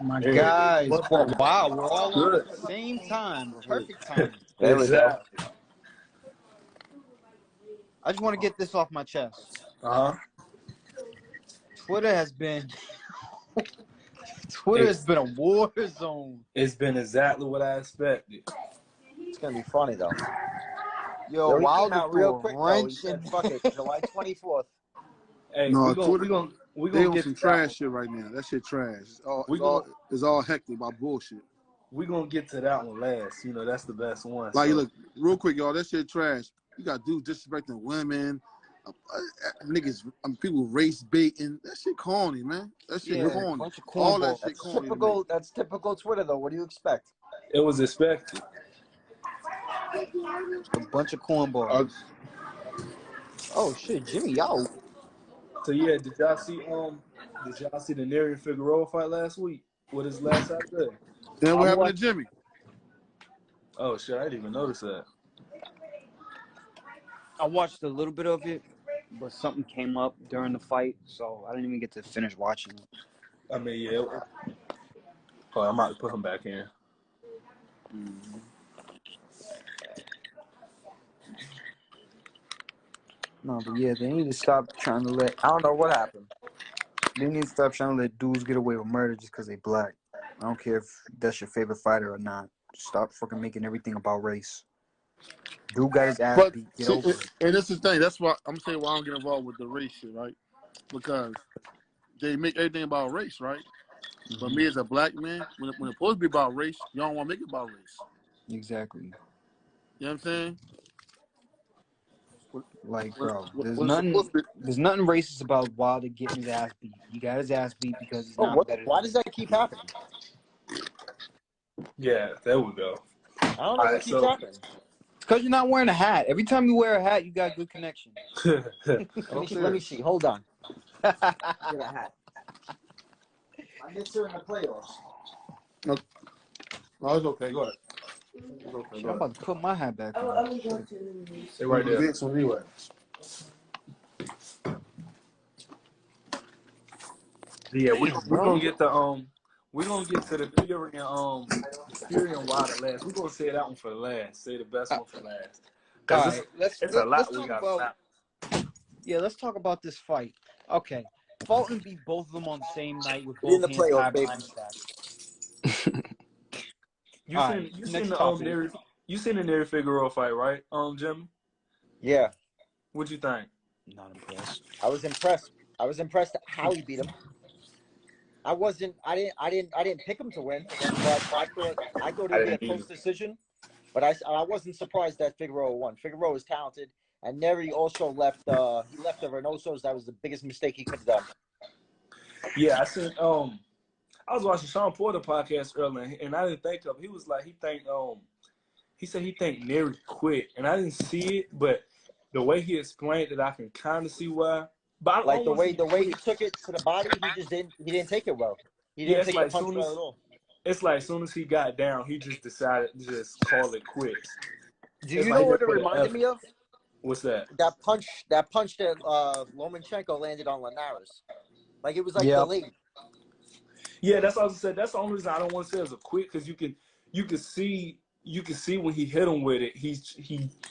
My There it guys. is. Wow, we're all on Good. at the same time. Perfect time. There we go. Exactly. I just want to get this off my chest. Uh-huh. Twitter has been a war zone. It's been exactly what I expected. It's gonna be funny though. Yo, He came Wilder out real threw a quick though. He wrench said, in. "Fuck it, July 24th." Hey, No, we Twitter, gonna they on get some to that one. trash shit right now. That shit trash. We gonna It's all hectic about bullshit. we gonna get to that one last. You know, that's the best one. Like, So look, real quick, y'all, that shit trash. You got dudes disrespecting women, niggas, people race baiting. That shit corny, man. That shit Yeah, corny. bunch of All that cornballs. shit That's corny to me. typical. That's typical Twitter though. What do you expect? it was expected. A bunch of cornballs. Oh shit, Jimmy out. So yeah, did y'all see the Nery and Figueroa fight last week? What his last shot there? Then what I happened watched- to Jimmy? Oh shit, I didn't even notice that. I watched a little bit of it, but something came up during the fight, so I didn't even get to finish watching it. I mean, yeah. Oh, I'm about to put him back in. No, but yeah, they need to stop trying to let. I don't know what happened. They need to stop trying to let dudes get away with murder just because they black. I don't care if that's your favorite fighter or not. Stop fucking making everything about race. Dude got his ass But beat. Get see, over it. and this is the thing. That's why I'm saying why I don't get involved with the race shit, right? Because they make everything about race, right? But me as a black man, when it's supposed to be about race, y'all don't want to make it about race. Exactly. You know what I'm saying? Like, bro, there's When it's supposed to be, there's nothing racist about Wilder getting his ass beat. He got his ass beat because he's not better. Why does that keep happening? Yeah, there we go. I don't know All what right, keeps so happening. It's because you're not wearing a hat. Every time you wear a hat, you got good connection. Let me see. Hold on. Get a hat. I miss her in the playoffs. no, it's okay. Go ahead. It's okay. Shit, Go I'm ahead. about to put my hat back on. Stay right there. This one anyway. Yeah, we're gonna get the we're gonna get to the Fury and Wilder last. We're gonna say that one for last. Say the best one for last. All Cause right, let's it's a lot we talk got. about. Yeah, let's talk about this fight. Okay, Fulton beat both of them on the same night with In both the hands playoffs, tied baby. behind his back. You All seen right, you next seen the topic. Nery Figueroa fight, right? Jim, Yeah, what'd you think? Not impressed. I was impressed. I was impressed at how he beat him. I didn't pick him to win, but I thought it would be a close decision. But I wasn't surprised that Figueroa won. Figueroa is talented, and Nery also left. He left the Reynosos. That was the biggest mistake he could have done. Yeah, I seen I was watching Sean Porter podcast earlier, and I didn't think of. He was like, he said he think Nery quit, and I didn't see it, but the way he explained it, I can kind of see why. But I Like the way he took it to the body, he didn't take it well. He didn't take the punch well at all. It's like as soon as he got down, he just decided to just call it quits. Do you know what it reminded me of? What's that? That punch that Lomachenko landed on Linares. Like it was like delayed. Yeah, that's what I said. That's the only reason I don't want to say it was a quit, because you can see when he hit him with it, he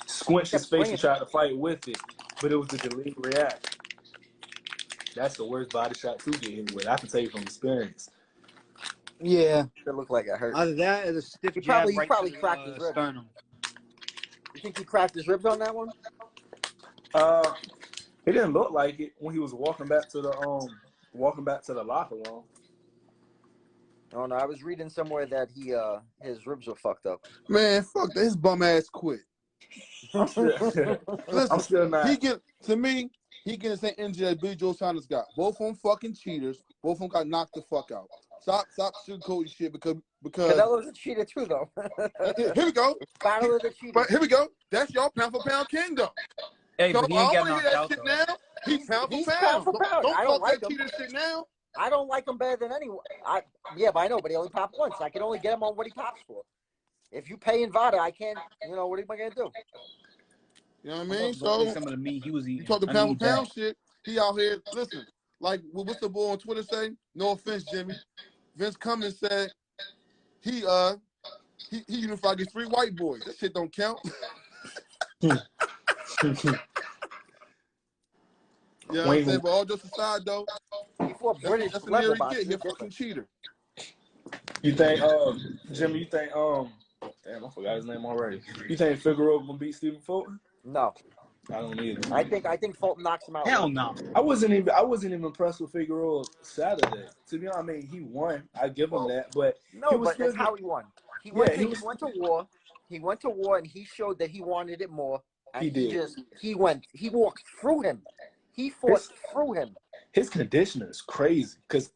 squinched his face and tried to fight with it, but it was a delayed reaction. That's the worst body shot to get hit with. I can tell you from experience. Yeah, it looked like it hurt. Either that or the stiff He jab probably cracked his ribs. sternum. You think he cracked his ribs on that one? It didn't look like it when he was walking back to the locker room. Oh no, I was reading somewhere that his ribs were fucked up. Man, fuck that. His bum ass quit. Listen, I'm still not. He get the same injury that Billy Joe Saunders got. Both of them fucking cheaters. Both of them got knocked the fuck out. Stop sugarcoating shit because Canelo's a cheater too, though. Here we go. Battle of the cheaters. But here we go. That's y'all pound for pound kingdom. Hey, so but he I ain't don't got want to hear knocked that out, shit though. now. He's pound He's for pound. pound for pound. Don't I don't talk like that him. cheater shit now. I don't like him better than anyone. But I know, but he only popped once. I can only get him on what he pops for. If you pay Invada, I can't. What am I gonna do? You know what I mean? So some of the meat he was eating. You talk the pound for pound shit. He out here. Listen, like what's the boy on Twitter say? No offense, Jimmy. Vince Cummins said he unified against 3 white boys. That shit don't count. You know what I'm saying? But all jokes aside, though, He fought British that's a level Nery boxing. kid. He's a fucking cheater. You think, Jimmy? You think, damn, I forgot his name already. You think Figueroa gonna beat Stephen Fulton? No, I don't either. I think Fulton knocks him out. Hell no. I wasn't even impressed with Figueroa Saturday. To be honest, I mean, he won. I give him that, but no, but that's how he won. He went to war. He went to war, and he showed that he wanted it more. And he walked through him. He fought through him. His conditioning is crazy because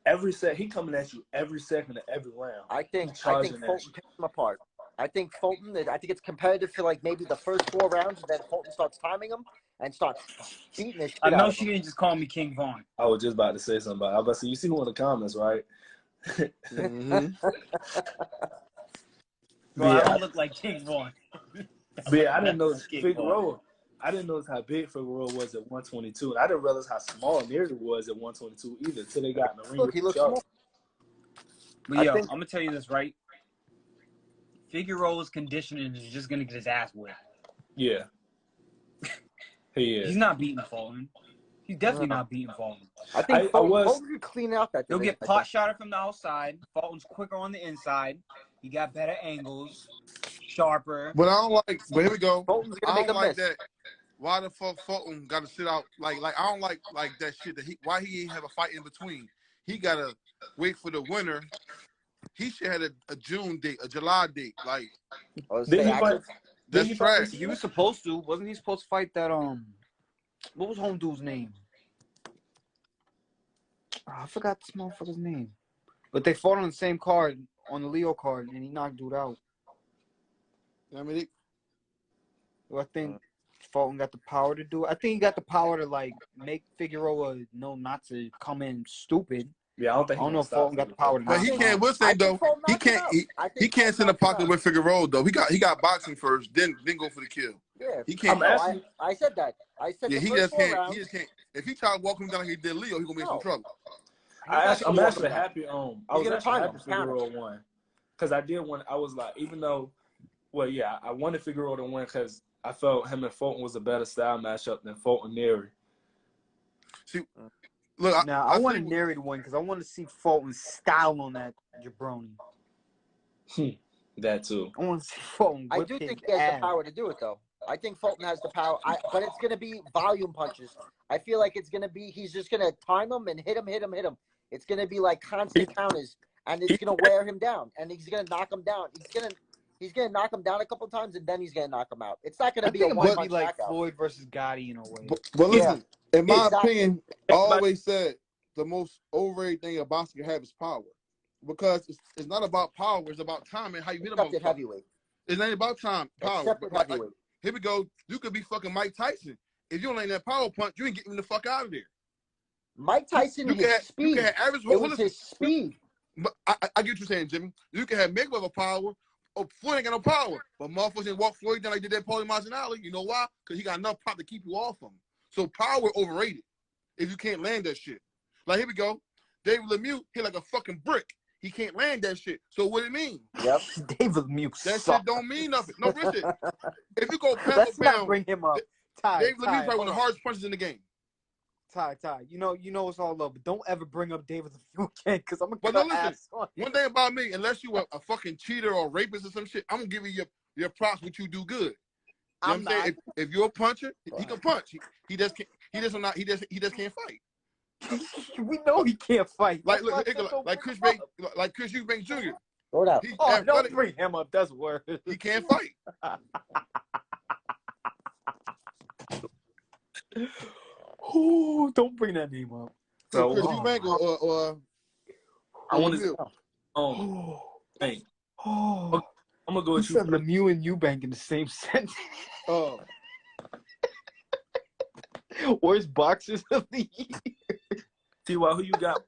every set he coming at you every second of every round. I think Fulton picks him apart. I think it's competitive for like maybe the first 4 rounds, and then Fulton starts timing him and starts beating the shit I know out of she him. didn't just call me King Vaughn. I was just about to say something about it. I was about to say, you see who in the comments, right? Bro, I don't look like King Vaughn. But yeah, I didn't know Figueroa. I didn't notice how big Figueroa was at 122, and I didn't realize how small Nery was at 122 either until they got in the ring. Look, he looks small. But yo, I'm gonna tell you this, right? Figueroa's conditioning is just gonna get his ass whipped. Yeah. He is. He's not beating Fulton. He's definitely not beating Fulton. I think Fulton could clean out that. He'll get pot shotted from the outside. Fulton's quicker on the inside. He got better angles, sharper. But I don't like. But here we go. Fulton's gonna I make don't a like miss. that. Why the fuck Fulton got to sit out? Like I don't like that shit. Why he ain't have a fight in between? He gotta wait for the winner. He should have a June date, a July date. Like that's trash. He was supposed to. Wasn't he supposed to fight that what was home dude's name? Oh, I forgot this motherfucker's name. But they fought on the same card, on the Leo card, and he knocked dude out. I mean, I think Fulton got the power to do it. I think he got the power to like make Figueroa know not to come in stupid. Yeah, I don't know if Fulton got the power to but he can't. What's that though? He can't. He can't sit in the pocket with Figueroa though. He got boxing first, then go for the kill. Yeah, he can't. I said that. I said he just can't. He just can't. If he try to walk him down like he did Leo, he gonna be in some trouble. I'm actually happy. I was actually happy Figueroa won because I did want. I was like, even though, well, yeah, I wanted Figueroa to win because I felt him and Fulton was a better style matchup than Fulton Nery. See, look, I wanted Nery to win because I want to see Fulton's style on that jabroni. That too. I want to see Fulton. I do think he has the power to do it though. I think Fulton has the power, but it's going to be volume punches. I feel like it's going to be, he's just going to time him and hit him. It's going to be like constant counters, and it's going to wear him down, and he's going to knock him down. He's going to knock him down a couple times, and then he's going to knock him out. It's not going to be a one-punch like knockout. Floyd versus Gotti in a way. But listen, in my opinion, I always said the most overrated thing a boxer can have is power, because it's not about power. It's about time and how you hit him. Except at heavyweight. It's not about time, power. Except at heavyweight. Here we go. You could be fucking Mike Tyson. If you don't land that power punch, you ain't getting the fuck out of there. Mike Tyson, his speed. It was his speed. But I get what you're saying, Jimmy. You can have Mayweather power. Oh, Floyd ain't got no power. But motherfuckers didn't walk Floyd down like they did Paulie Malignaggi. You know why? Because he got enough pop to keep you off him. So power overrated if you can't land that shit. Like, here we go. David Lemieux hit like a fucking brick. He can't land that shit. So what it mean? Yep. David Lemieux. That shit don't mean nothing. No, listen. If you go pound Let's for pound, not bring him up. David Lemieux probably one of the hardest punches in the game. Ty, you know it's all love, but don't ever bring up David Lemieux again, because I'm gonna listen, one thing about me, unless you a fucking cheater or rapist or some shit, I'm gonna give you your props what you do good. You know what I'm saying? If you're a puncher, he can punch. He just can't fight. We know he can't fight. Like Chris Eubanks Jr. Hold up. Don't bring him up. That's worse. He can't fight. Ooh, don't bring that name up. So Chris Eubanks or I want to. Hey. Oh, I'm gonna go with you. Said Lemieux and Eubank in the same sentence. Oh. Worst boxers of the year. T.Y., who you got?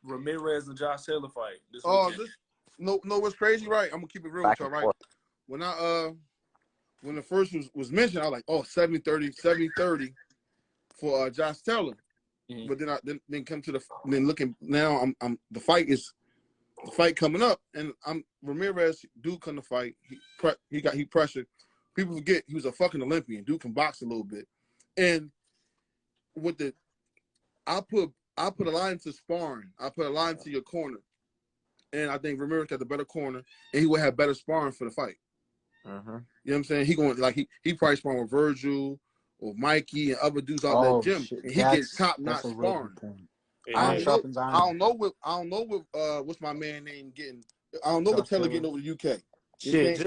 Ramirez and Josh Taylor fight this weekend. No, what's crazy, right? I'm gonna keep it real with y'all, right? When the first was mentioned, I was like, 70-30 for Josh Taylor. Mm-hmm. But then come to then looking now, I'm the fight is fight coming up, and Ramirez. Dude come to fight. He pressured. People forget he was a fucking Olympian. Dude can box a little bit, and with the, I put a line to sparring. I put a line to your corner, and I think Ramirez got the better corner, and he would have better sparring for the fight. You know what I'm saying? He going like he probably sparring with Virgil or Mikey and other dudes out that gym, shit. and he gets top notch That's a real sparring. good point. Yeah. Iron sharpens iron. I don't know what what's my man name getting. I don't know what Taylor getting over the UK. Shit,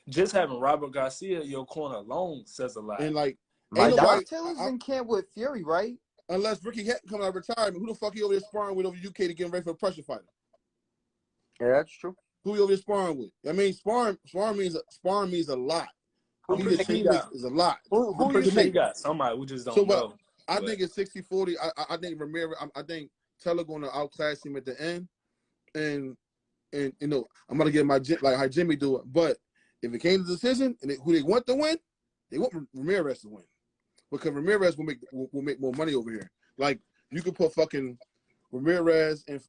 just having Robert Garcia in your corner alone says a lot. And like, Right, nobody, Taylor's in camp with Fury, right? unless Ricky Hatton comes out of retirement, who the fuck he over there sparring with over the UK to get him ready for a pressure fighter? Yeah, that's true. Who he over there sparring with? I mean, sparring means a lot. Who He the teammates is a lot. Who you think you got? Somebody we just don't know. I think it's 60-40. I think Ramirez. I think Taylor going to outclass him at the end, and you know I'm gonna get my like how Jimmy do it. But if it came to the decision and who they want to win, they want Ramirez to win because Ramirez will make more money over here. Like you could put fucking Ramirez and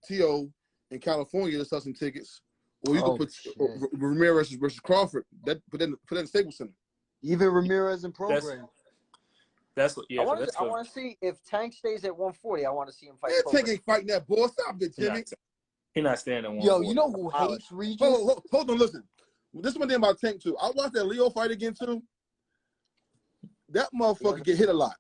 T.O. in California to sell some tickets, or you could put Ramirez versus Crawford. Put that in the Staples Center. Even Ramirez in program. That's what. Yeah, I want to see if Tank stays at 140. I want to see him fight. Yeah, Tank ain't fighting that boy. Stop it, Jimmy. He not standing one. Yo, you know who hates Regis? Hold on, listen. This one thing about Tank too. I watched that Leo fight again too. That motherfucker get hit a lot.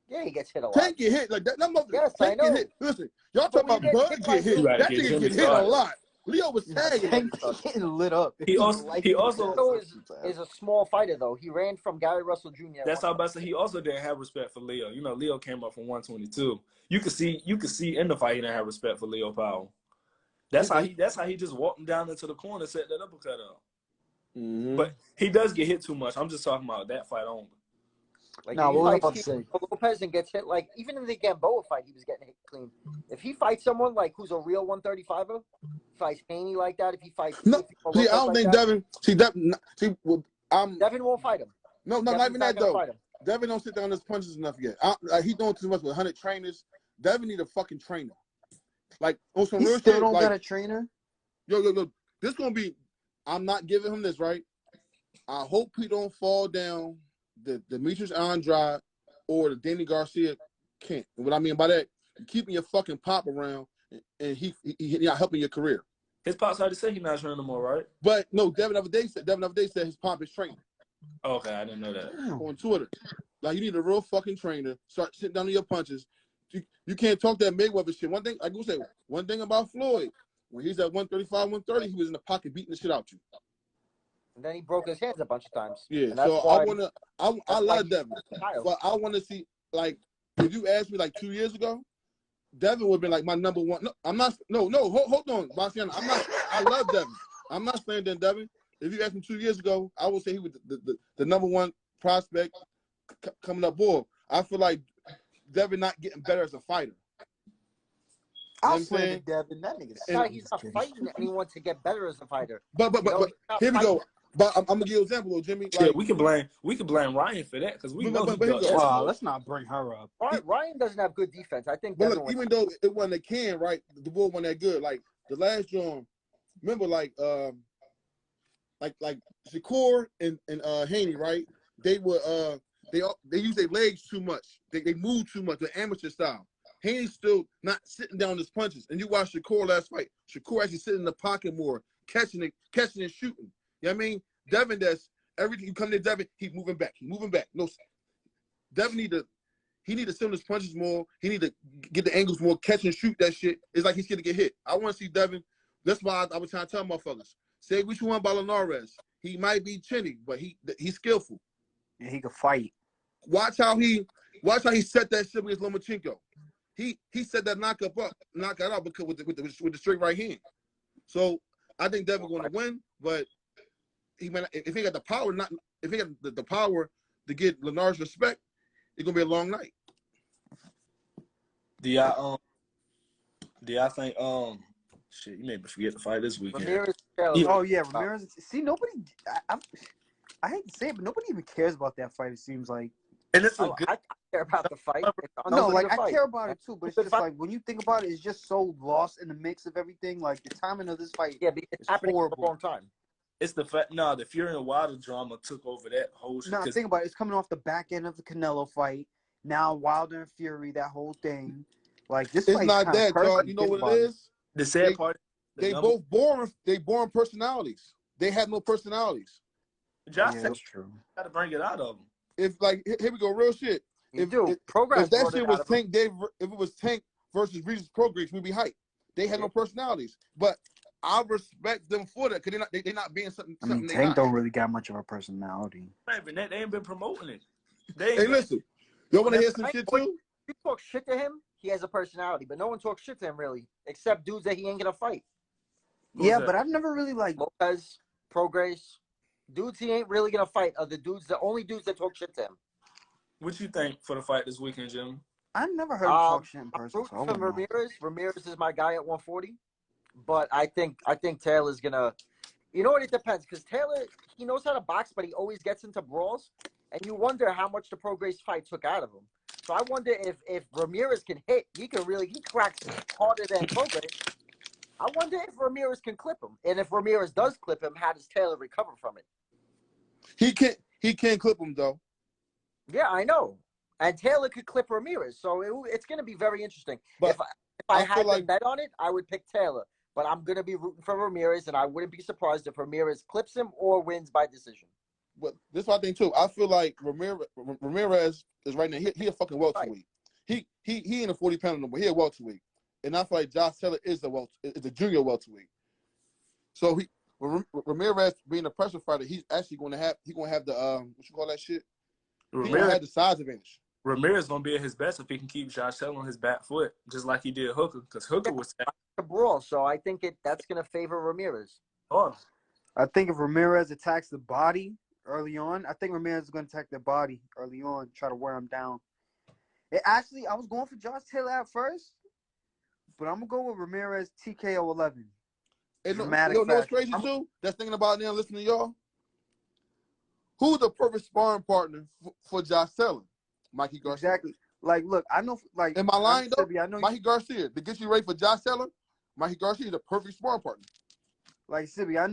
Yeah, he gets hit a lot. Tank get hit like that. That motherfucker. Yes, Tank get hit. Listen, y'all talking about Bud get hit. That nigga get hit a lot. Leo was tagging. Tank's getting lit up. He also is a small fighter though. He ran from Gary Russell Jr. That's how about to say. He also didn't have respect for Leo. You know, Leo came up from 122. You could see in the fight he didn't have respect for Leo Powell. That's how he just walked him down into the corner, set that uppercut up. But he does get hit too much. I'm just talking about that fight only. Like what was I about to say? Lopez and gets hit, like even in the Gamboa fight, he was getting hit clean. If he fights someone like who's a real 135er, fights Haney like that. If he fights, no, see, I don't think Devin. Devin won't fight him. No, not even that though. Devin don't sit down his punches enough yet. He doing too much with 100 trainers. Devin need a fucking trainer. Like on some real shit. Still don't got a trainer. Yo. This gonna be. I'm not giving him this right. I hope he don't fall down the Demetrius Andrade or the Danny Garcia camp. And what I mean by that, you keeping your fucking pop around, and he not helping your career. His pop's already said he's not training no more, right? But no, Devin other day said his pop is training. Okay, I didn't know that. On Twitter, like you need a real fucking trainer. Start sitting down to your punches. You can't talk that Mayweather shit. One thing I will say, one thing about Floyd, when he's at 135, 130, he was in the pocket beating the shit out you. And then he broke his hands a bunch of times. Yeah, so I love Devin, but I want to see, like, if you asked me like 2 years ago, Devin would have been like my number one. No, I'm not. No, hold on, Boxiana. I'm not. I love Devin. I'm not saying that Devin. If you asked me 2 years ago, I would say he was the number one prospect coming up board. I feel like Devin not getting better as a fighter. I'll say Devin. That nigga. He's not fighting anyone to get better as a fighter. But here we go. But I'm gonna give you an example, though, Jimmy. Like, yeah, we can blame Ryan for that because we know. Wow, let's not bring her up. Ryan doesn't have good defense. I think. But look, even though it wasn't a can, right? The ball wasn't that good. Like the last drum, remember, like Shakur and Haney, right? They were they use their legs too much. They move too much, the amateur style. Haney's still not sitting down his punches. And you watch Shakur last fight. Shakur actually sitting in the pocket more, catching and shooting. You know what I mean? Devin, that's everything. You come to Devin, he's moving back. No, Devin need to sit on his punches more. He need to get the angles more, catch and shoot that shit. It's like he's going to get hit. I want to see Devin. That's why I was trying to tell motherfuckers. Say what you want about Ramirez. He might be chinny, but he's skillful. And he can fight. Watch how he set that shit against Lomachenko. He set that knockout out because with the straight right hand. So I think Devin going to win, but if he got the power, if he got the power to get Lenard's respect, it's gonna be a long night. Do y'all think shit, you made me forget the fight this weekend. Ramirez, Ramirez. See, nobody. I hate to say it, but nobody even cares about that fight. It seems like. And it's I care about the fight. No, like I care about it too, but it's just like when you think about it, it's just so lost in the mix of everything. Like the timing of this fight, it's happening horrible. at the wrong time. It's the fact. No, the Fury and Wilder drama took over that whole shit. No, think about it. It's coming off the back end of the Canelo fight. Now Wilder and Fury, that whole thing. Like this It's fight's not that, dog. You know what it is? The sad part. They both born. They born personalities. They have no personalities. Josh, that's true. Got to bring it out of them. If like here we go, real shit. If that shit was Tank, if it was Tank versus Regis Prograis, we'd be hyped. They have no personalities, but I respect them for that because they're not being something. I mean, Tank don't really got much of a personality. They ain't been promoting it. Hey, listen, you want to hear some shit too? You talk shit to him, he has a personality, but no one talks shit to him really, except dudes that he ain't gonna fight. Yeah, but I've never really like Lopez, Prograis, dudes he ain't really gonna fight are the only dudes that talk shit to him. What you think for the fight this weekend, Jim? I never heard him talk shit in person. So Ramirez is my guy at 140, but I think Taylor's gonna. You know what? It depends because Taylor he knows how to box, but he always gets into brawls, and you wonder how much the Prograis fight took out of him. So I wonder if Ramirez can hit, he cracks harder than Prograis. I wonder if Ramirez can clip him, and if Ramirez does clip him, how does Taylor recover from it? He can't clip him though. Yeah, I know. And Taylor could clip Ramirez, so it's going to be very interesting. But if I had to bet on it, I would pick Taylor. But I'm going to be rooting for Ramirez, and I wouldn't be surprised if Ramirez clips him or wins by decision. But this is what I think too. I feel like Ramirez is right now. He a fucking welterweight. He in a 40-pounder number. He a welterweight, and I feel like Josh Taylor is a junior welterweight. So Ramirez being a pressure fighter, he's actually going to have the what you call that shit. He's going to have the size advantage. Ramirez gonna be at his best if he can keep Josh Taylor on his back foot, just like he did Hooker, because Hooker was a brawl. So I think that's gonna favor Ramirez. Oh, I think if Ramirez attacks the body early on, I think Ramirez is gonna attack the body early on, try to wear him down. I was going for Josh Taylor at first, but I'm gonna go with Ramirez TKO 11. You know what's crazy too? That's thinking about now, listening to y'all. Who's the perfect sparring partner for Josh Taylor? Mikey Garcia. Exactly. Like, look, I know, like, in my line though, I know Mikey Garcia to get you ready for Josh Taylor. Mikey Garcia is the perfect sparring partner. Like, Sibbie, I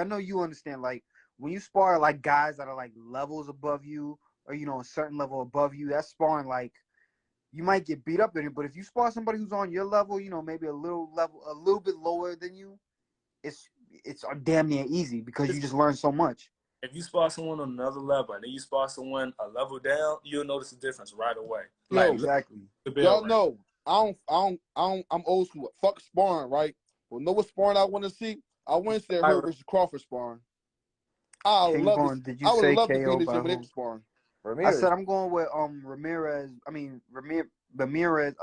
know you understand. Like, when you spar like guys that are like levels above you, or a certain level above you, that's sparring. Like, you might get beat up in it, but if you spar somebody who's on your level, maybe a little bit lower than you, it's damn near easy because you just learn so much. If you spar someone on another level and then you spar someone a level down, you'll notice the difference right away. Like, exactly. Y'all know I'm old school. Fuck sparring, right? Well, know what sparring I want to see? I want to see that Hurt versus Crawford sparring. I would love to see them sparring. I said I'm going with Ramirez. I mean Ramirez.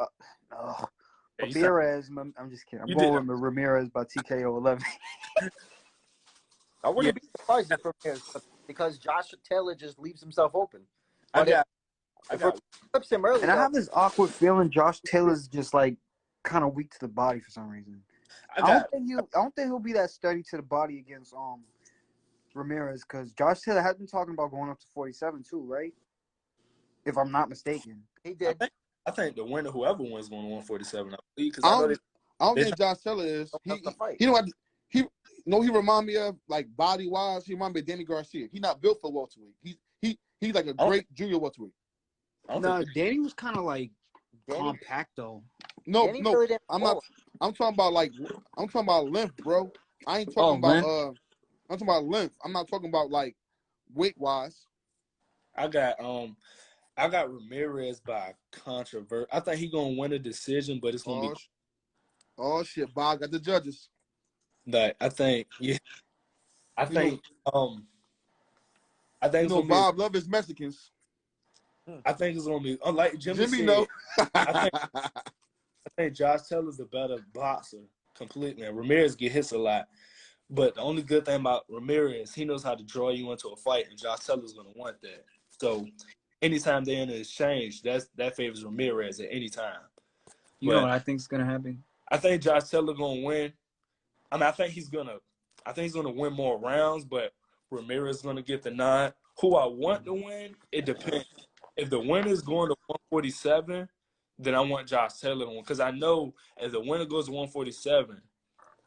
Ramirez. I'm just kidding. I'm going with Ramirez by TKO 11. I wouldn't be surprised if Ramirez because Josh Taylor just leaves himself open. But if clips him early, and I have this awkward feeling Josh Taylor's just like kind of weak to the body for some reason. I don't think he'll be that sturdy to the body against Ramirez because Josh Taylor has been talking about going up to 47 too, right? If I'm not mistaken. He did. I think the winner, whoever wins, going to 147. I don't think Josh Taylor is. He don't have. He remind me of like body wise. He remind me of Danny Garcia. He's not built for welterweight. He's like a great junior welterweight. No, Danny was kind of like compact though. No, I'm not. I'm talking about length, bro. I ain't talking about length. I'm talking about length. I'm not talking about like weight wise. I got Ramirez by controversy. I think he's gonna win a decision, but it's gonna be. Oh shit, Bob got the judges. Like I think Bob love his Mexicans. I think it's gonna be unlike Jimmy said. No. I think Josh Taylor's a better boxer completely. And Ramirez get hits a lot. But the only good thing about Ramirez, he knows how to draw you into a fight, and Josh Taylor's gonna want that. So anytime they're in an exchange, that favors Ramirez at any time. You know what I think is gonna happen? I think Josh Taylor gonna win. I mean, I think he's gonna win more rounds, but Ramirez is gonna get the nod. Who I want to win, it depends. if the winner's going to 147, then I want Josh Taylor to win. Because I know if the winner goes to 147,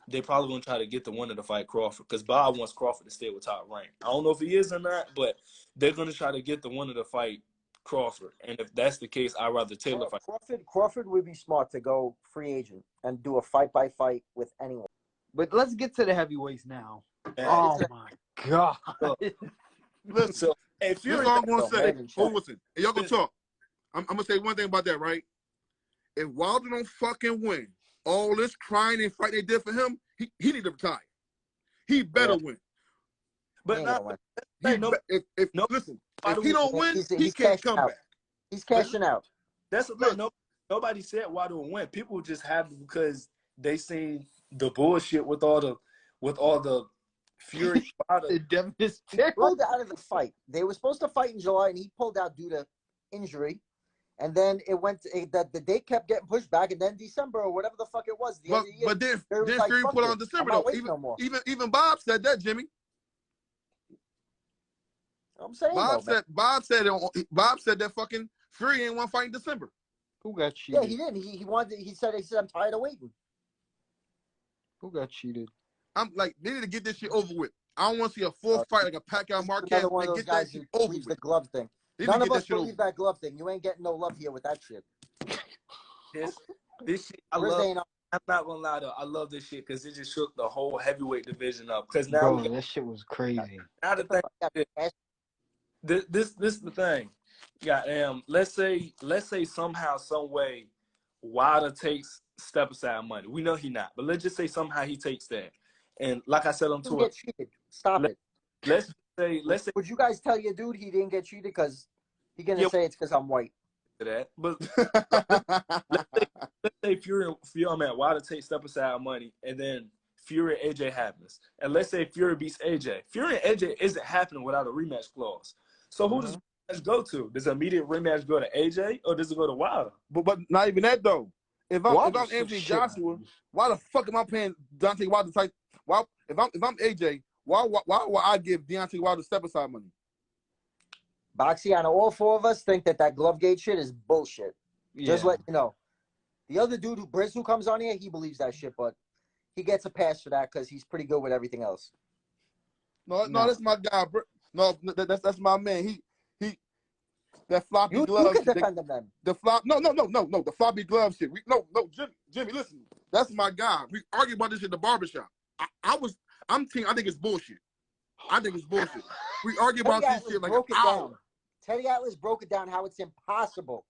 they probably going to try to get the winner to fight Crawford. Because Bob wants Crawford to stay with Top Rank. I don't know if he is or not, but they're going to try to get the winner to fight Crawford. And if that's the case, I'd rather Taylor fight. Crawford would be smart to go free agent and do a fight-by-fight with anyone. But let's get to the heavyweights now. Yeah. Oh, my God. Listen, So, if this you're is all I'm going to say. man, Oh, listen. And y'all going to talk. I'm going to say one thing about that, right? If Wilder don't fucking win, all this crying and fighting they did for him, he need to retire. He better win. but not, Listen, if he don't win, he can't come back. He's cashing out. That's the thing. Nobody said Wilder would win. People were just happy because they seen the bullshit with all the Fury. He pulled out of the fight. They were supposed to fight in July, and he pulled out due to injury. And then it went the date kept getting pushed back, and then December or whatever the fuck it was. But then Fury put on December though. Even Bob said that, Jimmy. I'm saying Bob said that fucking Fury ain't want to fight in December. Who got cheated? Yeah, he did. He wanted. He said I'm tired of waiting. Who got cheated? I'm like, they need to get this shit over with. I don't want to see a full fight like a Pacquiao Marquez. Another one of those guys who believes the glove thing. None of us believe that glove thing. You ain't getting no love here with that shit. This shit, I'm not gonna lie though. I love this shit because it just shook the whole heavyweight division up. Because now that shit was crazy. Now the thing, this is the thing. Goddamn. Let's say somehow, some way, Wilder takes step aside money. We know he not, but let's just say somehow he takes that. And like I said on Twitter, get cheated. Stop it. Let's say. Would you guys tell your dude he didn't get cheated because he gonna say it's because I'm white? That, but let's say Fury, Wilder takes step aside money, and then Fury and AJ happens, and let's say Fury beats AJ. Fury and AJ isn't happening without a rematch clause. So who does the rematch go to? Does an immediate rematch go to AJ or does it go to Wilder? But not even that though. If I'm Anthony Joshua, why the fuck am I paying Deontay Wilder? If I'm AJ, why would I give Deontay Wilder step aside money? Boxiana, all four of us think that Glovegate shit is bullshit. Yeah. Just let you know. The other dude, Briz, who comes on here, he believes that shit, but he gets a pass for that because he's pretty good with everything else. No, that's my guy. No, that's my man. He that floppy glove. You can defend them then. The floppy glove shit. Jimmy, listen. That's my guy. We argued about this shit in the barbershop. I think it's bullshit. We argue about this shit like an hour. Teddy Atlas broke it down how it's impossible.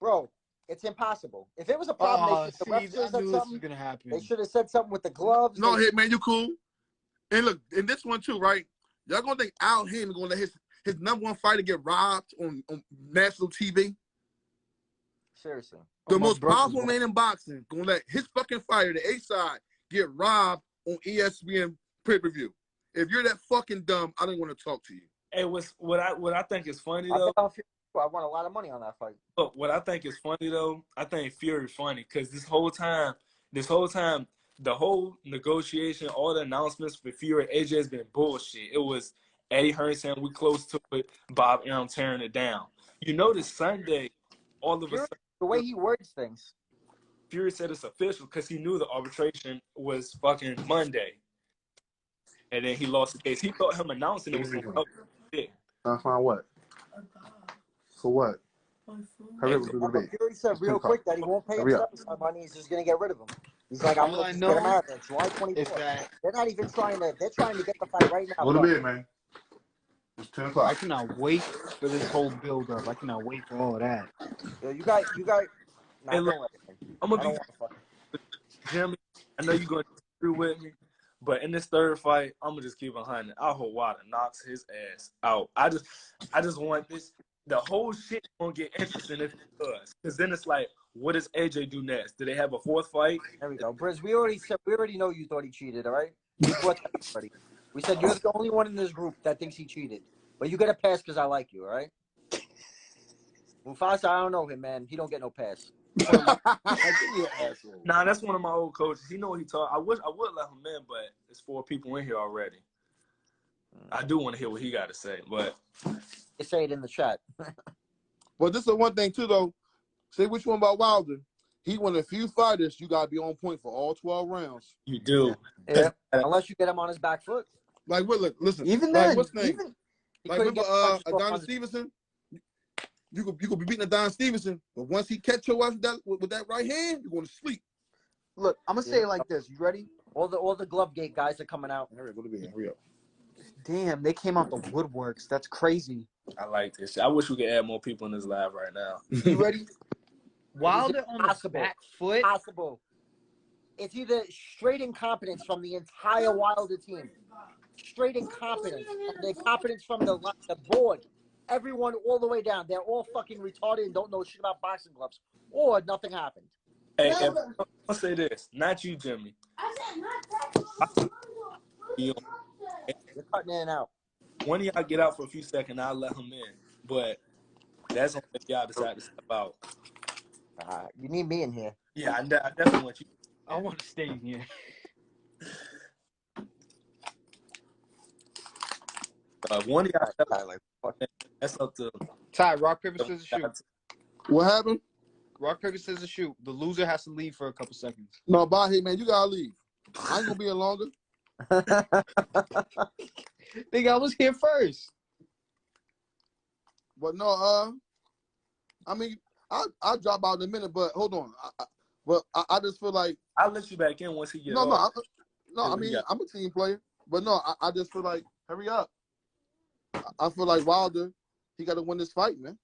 Bro, it's impossible. If it was a problem, they should have said something with the gloves. No, Hitman, you cool. And look, in this one too, right? Y'all gonna think Al Heyman gonna let his number one fighter get robbed on national TV? Seriously. The most powerful man in boxing gonna let his fucking fighter, the A-side, get robbed on ESPN pay-per-view. If you're that fucking dumb, I don't want to talk to you. Hey, what I think is funny though. I won a lot of money on that fight. But what I think is funny though, I think Fury funny because this whole time, the whole negotiation, all the announcements for Fury and AJ has been bullshit. It was Eddie Hearn saying we close to it, Bob Arum tearing it down. You notice Sunday, all of a sudden, the way he words things. Fury said it's official because he knew the arbitration was fucking Monday. And then he lost the case. He thought him announcing it was going to help. Find what? For what? Fury said real quick that he won't pay him step money. He's just going to get rid of him. He's like, I'm going to get him out there. July 24th. They're not even trying to. They're trying to get the fight right now. Go to bed, man. It's 10 o'clock. I cannot wait for this whole build up. I cannot wait for all of that. Yo, you got. Hey, look, I'm gonna be Jimmy. I know you're going to agree with me. But in this third fight, I'm gonna just keep 100. I hope Wilder knocks his ass out. I just want this. The whole shit gonna get interesting if it does, because then it's like, what does AJ do next? Do they have a fourth fight? There we go, Briz. We already know you thought he cheated. All right, we brought that everybody. We said you're the only one in this group that thinks he cheated, but you get a pass because I like you. All right. Mufasa, I don't know him, man. He don't get no pass. Nah, that's one of my old coaches. He know what he taught. I would let him in, but there's 4 people in here already. I do want to hear what he got to say, but say it in the chat. But this is one thing too, though. Say which one about Wilder. He one of the few fighters you gotta be on point for all 12 rounds. You do. Yeah. Unless you get him on his back foot. Like what? Look, listen. Even like, then, what's the name? even Like remember Adonis Stevenson? You could be beating Adonis Stevenson, but once he catch your ass with that right hand, you're going to sleep. look, I'm gonna say it like this. You ready? All the glove gate guys are coming out. Hurry up, go to bed. Hurry up. Damn, they came out the woodworks. That's crazy. I like this. I wish we could add more people in this live right now. You ready? Wilder on the back foot. Possible. It's either straight incompetence from the entire Wilder team. Straight incompetence. And the incompetence from the board. Everyone all the way down. They're all fucking retarded and don't know shit about boxing gloves. Or nothing happened. Hey, I'll say this. Not you, Jimmy. You're cutting in and out. One of y'all get out for a few seconds, I'll let him in. But that's only if y'all decide to step out. You need me in here. Yeah, I definitely want you. I want to stay in here. One of y'all, that's up to Ty, rock, paper, scissors, shoot. What happened? Rock, paper, scissors, shoot. The loser has to leave for a couple seconds. No, bye, hey man, you gotta leave. I ain't gonna be here longer. Think I was here first. But no, I mean, I'll drop out in a minute. But hold on, I just feel like I'll let you back in once he gets off. I mean, I'm a team player, but no, I just feel like hurry up. I feel like Wilder, he got to win this fight, man.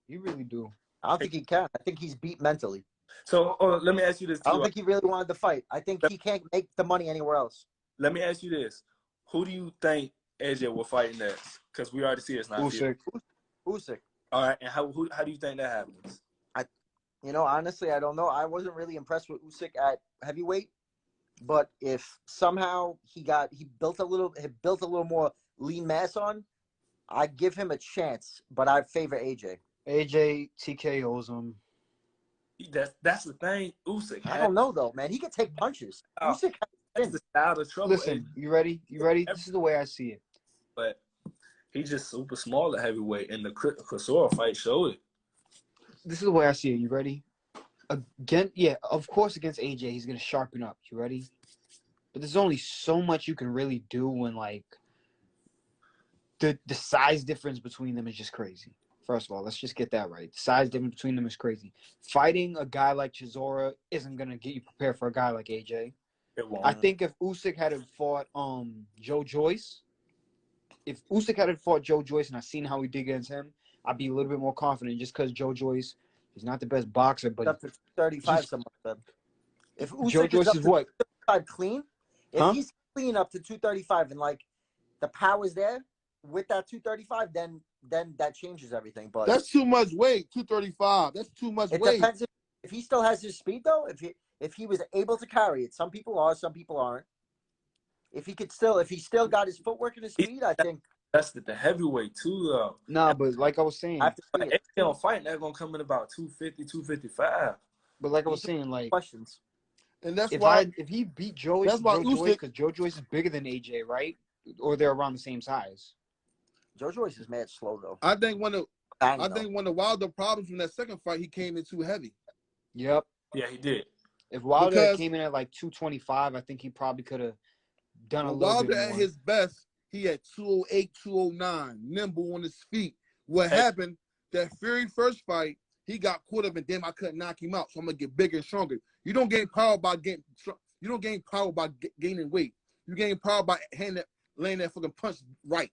You really do. I don't think he can. I think he's beat mentally. So let me ask you this. I don't think he really wanted to fight. I think he can't make the money anywhere else. Let me ask you this. Who do you think AJ will fight next? Because we already see it's not Usyk. Usyk. All right, and how do you think that happens? Honestly, I don't know. I wasn't really impressed with Usyk at heavyweight, but if somehow he built a little more lean mass on, I'd give him a chance. But I favor AJ. AJ TKOs him. That's the thing. Usyk. I don't know though, man. He can take punches. Usyk has the style of trouble. Listen, you ready? You ready? This is the way I see it. But he's just super small at heavyweight, and the Chisora fight showed it. This is the way I see it. You ready? Yeah, of course against AJ, he's going to sharpen up. You ready? But there's only so much you can really do when, like, the size difference between them is just crazy. First of all, let's just get that right. The size difference between them is crazy. Fighting a guy like Chisora isn't going to get you prepared for a guy like AJ. It won't. I think if Usyk had fought Joe Joyce, and I seen how he did against him, I'd be a little bit more confident just because Joe Joyce is not the best boxer, but up to 35 something like that. If Usyk Joe Joyce is what? Clean? If he's clean up to 235 and like the power's there with that 235, then that changes everything. But that's too much weight. 235. That's too much weight. It depends if he still has his speed though. If he was able to carry it, some people are, some people aren't. If he still got his footwork and his speed, I think. That's the heavyweight too, though. Nah, but like I was saying, AJ don't fight, they're gonna come in about 250, 255. But like I was saying, like questions. And that's why if he beat Joyce, because Joe Joyce is bigger than AJ, right? Or they're around the same size. Joe Joyce is mad slow though. I think one of the Wilder problems from that second fight, he came in too heavy. Yep. Yeah, he did. If Wilder came in at like 225, I think he probably could have done a little bit more. Wilder at his best, he had 208, 209, nimble on his feet. What happened, that Fury first fight, he got caught up and damn, I couldn't knock him out, so I'm going to get bigger and stronger. You don't gain power by gaining weight. You gain power by laying that fucking punch right.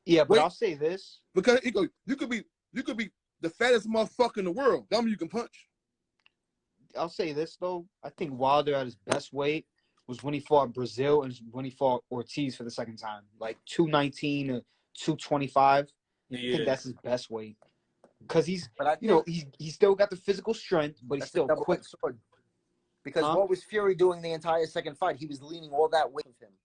Yeah, but I'll say this. Because you could be the fattest motherfucker in the world. Tell me you can punch. I'll say this though. I think Wilder at his best weight was when he fought Brazil and when he fought Ortiz for the second time. Like 219 to 225. Yeah. I think that's his best weight. Because he's still got the physical strength, but he's still quick. Sword. Because what was Fury doing the entire second fight? He was leaning all that weight with him.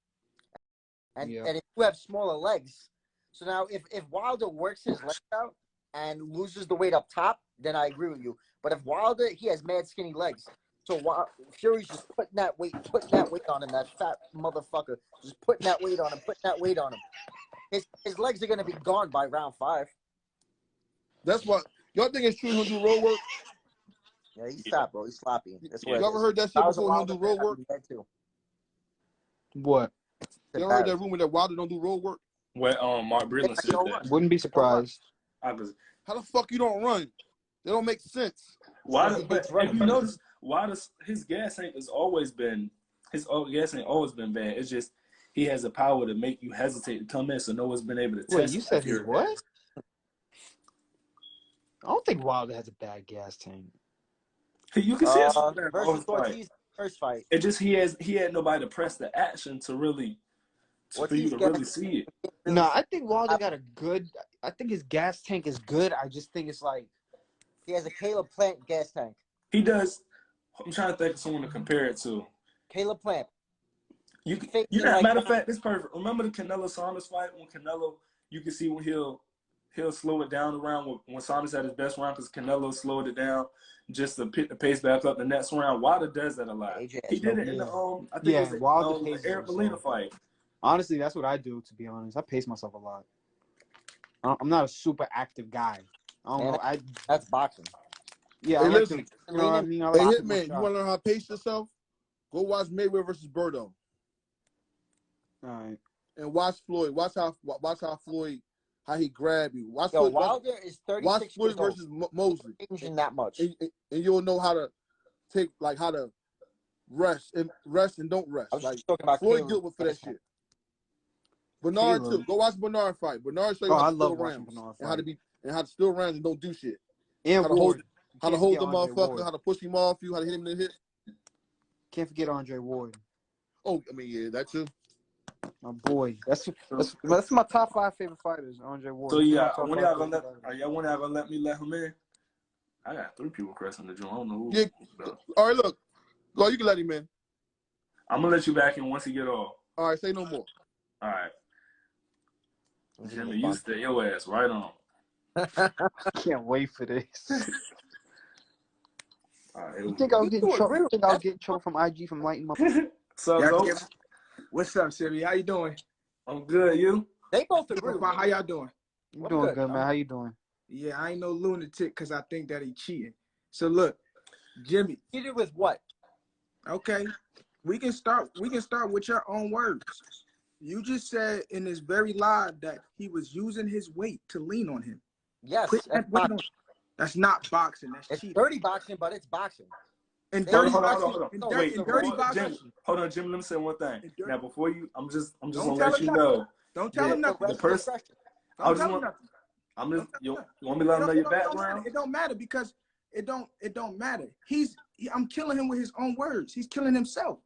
And if you have smaller legs, so now if Wilder works his legs out and loses the weight up top, then I agree with you. But if Wilder, he has mad skinny legs. So Fury's just putting that weight on him, that fat motherfucker. Just putting that weight on him. His legs are going to be gone by round 5. That's what y'all think it's true. He'll do road work. Yeah, he's fat, bro. He's sloppy. That's what You ever heard that shit before? He'll do road work. What? You ever heard that rumor that Wilder don't do road work? Well, Mark Breland said that. Wouldn't be surprised. How the fuck you don't run? They don't make sense. But if you notice, his gas tank has always been gas ain't always been bad. It's just he has the power to make you hesitate to come in, so no one's been able to test. Wait, you said his what? I don't think Wilder has a bad gas tank. You can see it versus Ortiz first fight. It just he had nobody to press the action to really for you to really see it. No, I think Wilder got a good. I think his gas tank is good. I just think it's like he has a Caleb Plant gas tank. He does. I'm trying to think of someone to compare it to. Caleb Plant. Matter of fact, it's perfect. Remember the Canelo Saunders fight when Canelo, you can see when he'll slow it down around when Saunders had his best round because Canelo slowed it down just to pick the pace back up the next round. Wilder does that a lot. He did it in the I think it was the Eric Molina fight. Honestly, that's what I do. To be honest, I pace myself a lot. I'm not a super active guy. I don't know. That's boxing. Yeah, hey, listen. You know what I mean? Hey, Hitman, you want to learn how to pace yourself? Go watch Mayweather versus Berto. All right. And watch Floyd. Watch how Floyd, how he grabbed you. Watch Wilder is 36 watch Floyd years old. versus Mosley. Changing that much. And you'll know how to take, like, how to rest and don't rest. I was like, talking about Floyd guilty for that shit. Bernard too. Go watch Bernard fight. Bernard show you how to steal rounds and how to steal rounds and don't do shit. And how to hold the motherfucker, how to push him off you, how to hit him in the hit. Can't forget Andre Ward. Oh, I mean, yeah, that too. My boy. That's my top 5 favorite fighters, Andre Ward. So yeah, when y'all gonna let me let him in? I got 3 people pressing the joint. I don't know who. Yeah. All right, look. Go, you can let him in. I'm gonna let you back in once he get off. All right, say no more. All right. Jimmy, you stay your ass right on. Can't wait for this. All right, you think I'll get in trouble? You think I'll get in trouble from IG from lighting my What's up, Sibbie? How you doing? I'm good. You? They both agree. How y'all doing? I'm doing good, man. How you doing? Yeah, I ain't no lunatic because I think that he cheating. So look, Jimmy. Cheated with what? Okay, we can start with your own words. You just said in this very live that he was using his weight to lean on him. Yes, that's not boxing. That's cheating. Dirty boxing, but it's boxing. And dirty boxing. Hold on, Jim. Let me say one thing. Now, before you, I'm just gonna let you know. Don't tell him nothing. The person. Don't tell him nothing. I'm just. You want me to let him know your background? It don't matter because it don't matter. I'm killing him with his own words. He's killing himself.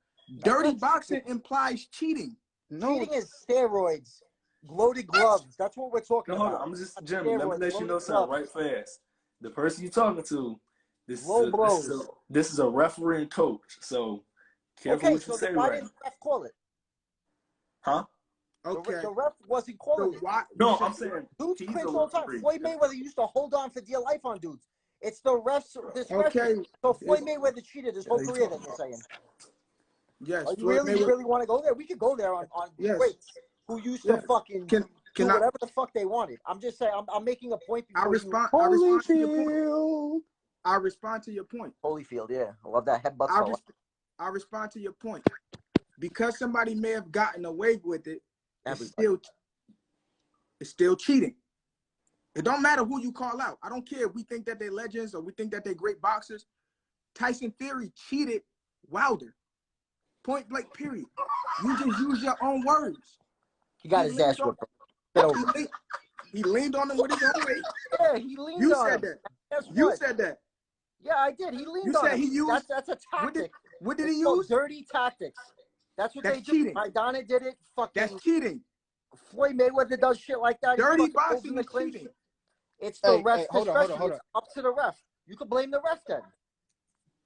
Dirty boxing implies cheating. No. Cheating is steroids, loaded gloves. That's what we're talking about. Hold on. I'm just Jim. Let me let you know something right fast. The person you're talking to. This is a referee and coach, so careful what you say. Why didn't the ref call it? Huh? Okay. The ref wasn't calling it. I'm saying dudes clinch all the time. Floyd Mayweather used to hold on for dear life on dudes. It's the refs' discretion. Okay. So Floyd Mayweather cheated his whole career. That you're saying. Yes. You really want to go there? We could go there on weights. Who used to fucking do whatever the fuck they wanted. I'm just saying. I'm making a point. I respond to your point. I respond to your point. Holyfield, yeah. I love that headbutt. I respond to your point. Because somebody may have gotten away with it, it's still cheating. It don't matter who you call out. I don't care if we think that they're legends or we think that they're great boxers. Tyson Fury cheated Wilder. Point blank, period. You just use your own words. He got his ass whipped. He leaned on him with his own weight. Yeah, he leaned on him. You said that. You said that. Yeah, I did. He leaned on him. He used, that's a tactic. What did he use? Dirty tactics. That's what they cheating. do. Maidana did it. That's cheating. Floyd Mayweather does shit like that. Dirty boxing is cheating. It's the ref's discretion. It's up to the ref. You could blame the ref then.